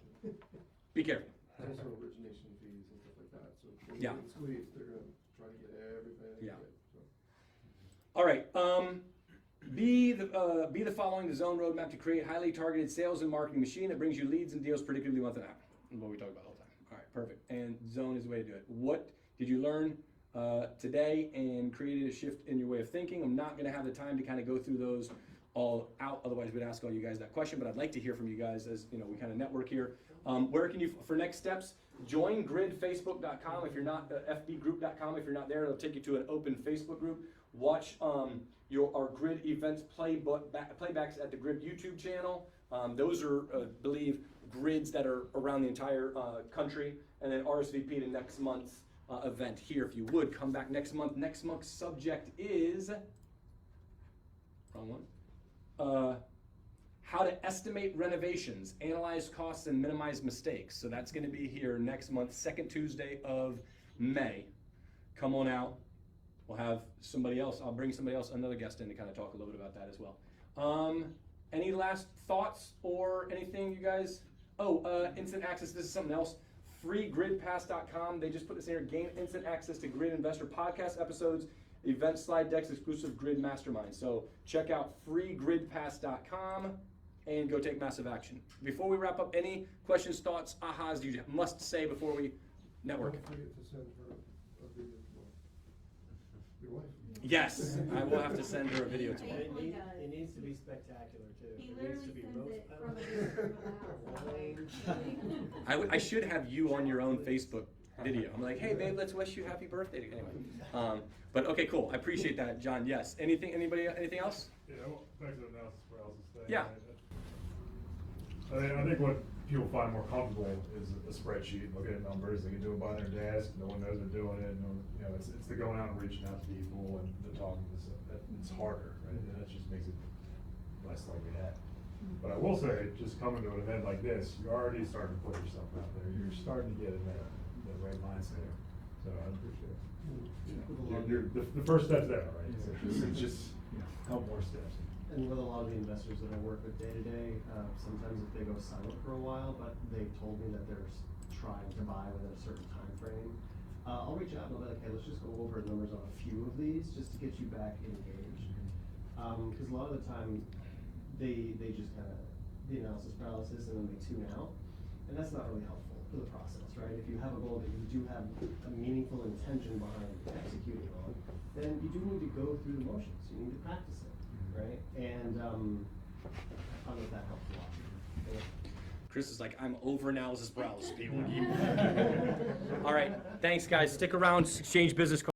be careful. There's no origination fees and stuff like that, so when Yeah. you get squeezed, they're gonna try to get everything they Yeah. can get, so. All right. Be the following the Zone roadmap to create highly targeted sales and marketing machine that brings you leads and deals predictably month and a half. That's what we talk about all the time. All right, perfect. And Zone is the way to do it. What did you learn today and created a shift in your way of thinking? I'm not going to have the time to kind of go through those all out. Otherwise, we'd ask all you guys that question. But I'd like to hear from you guys as we kind of network here. Where can you, for next steps, join gridfacebook.com if you're not, fbgroup.com if you're not there. It'll take you to an open Facebook group. Watch our Grid events playbacks at the Grid YouTube channel. Those are, believe, grids that are around the entire country. And then RSVP to next month's event here. If you would, come back next month. Next month's subject is, wrong one, how to estimate renovations, analyze costs, and minimize mistakes. So that's going to be here next month, second Tuesday of May. Come on out. We'll have somebody else. I'll bring somebody else, another guest in to kind of talk a little bit about that as well. Any last thoughts or anything, you guys? Instant access. This is something else. FreeGridPass.com. They just put this in here. Gain instant access to Grid Investor podcast episodes, event slide decks, exclusive Grid Mastermind. So check out FreeGridPass.com and go take massive action. Before we wrap up, any questions, thoughts, ahas you must say before we network? Don't forget to send her a video tomorrow. Your wife. Yes, I will have to send her a video tomorrow. It needs to be spectacular too. He It literally needs to be sends most it from a different house. I should have you on your own Facebook video. I'm like, hey babe, let's wish you happy birthday. Anyway, but okay, cool. I appreciate that, John. Yes. Anything else? Yeah, well, back to the analysis paralysis thing. Yeah. I think what people find more comfortable is a spreadsheet, looking at numbers. They can do it by their desk. No one knows they're doing it. It's the going out and reaching out to people and the talking. It's harder, right? And that just makes it less likely to happen. But I will say, just coming to an event like this, you're already starting to put yourself out there. You're starting to get in the right mindset. So I appreciate it. The first step's there, right? It's just a couple more steps. And with a lot of the investors that I work with day to day, sometimes if they go silent for a while, but they've told me that they're trying to buy within a certain time frame, I'll reach out and I'll be like, hey, let's just go over the numbers on a few of these just to get you back engaged. Because a lot of the time, they just kind of, the analysis paralysis, and then they tune out. And that's not really helpful for the process, right? If you have a goal that you do have a meaningful intention behind executing on, then you do need to go through the motions. You need to practice it, right? And I found that helps a lot. Yeah. Chris is like, I'm over analysis paralysis, people. All right, thanks guys. Stick around, exchange business cards.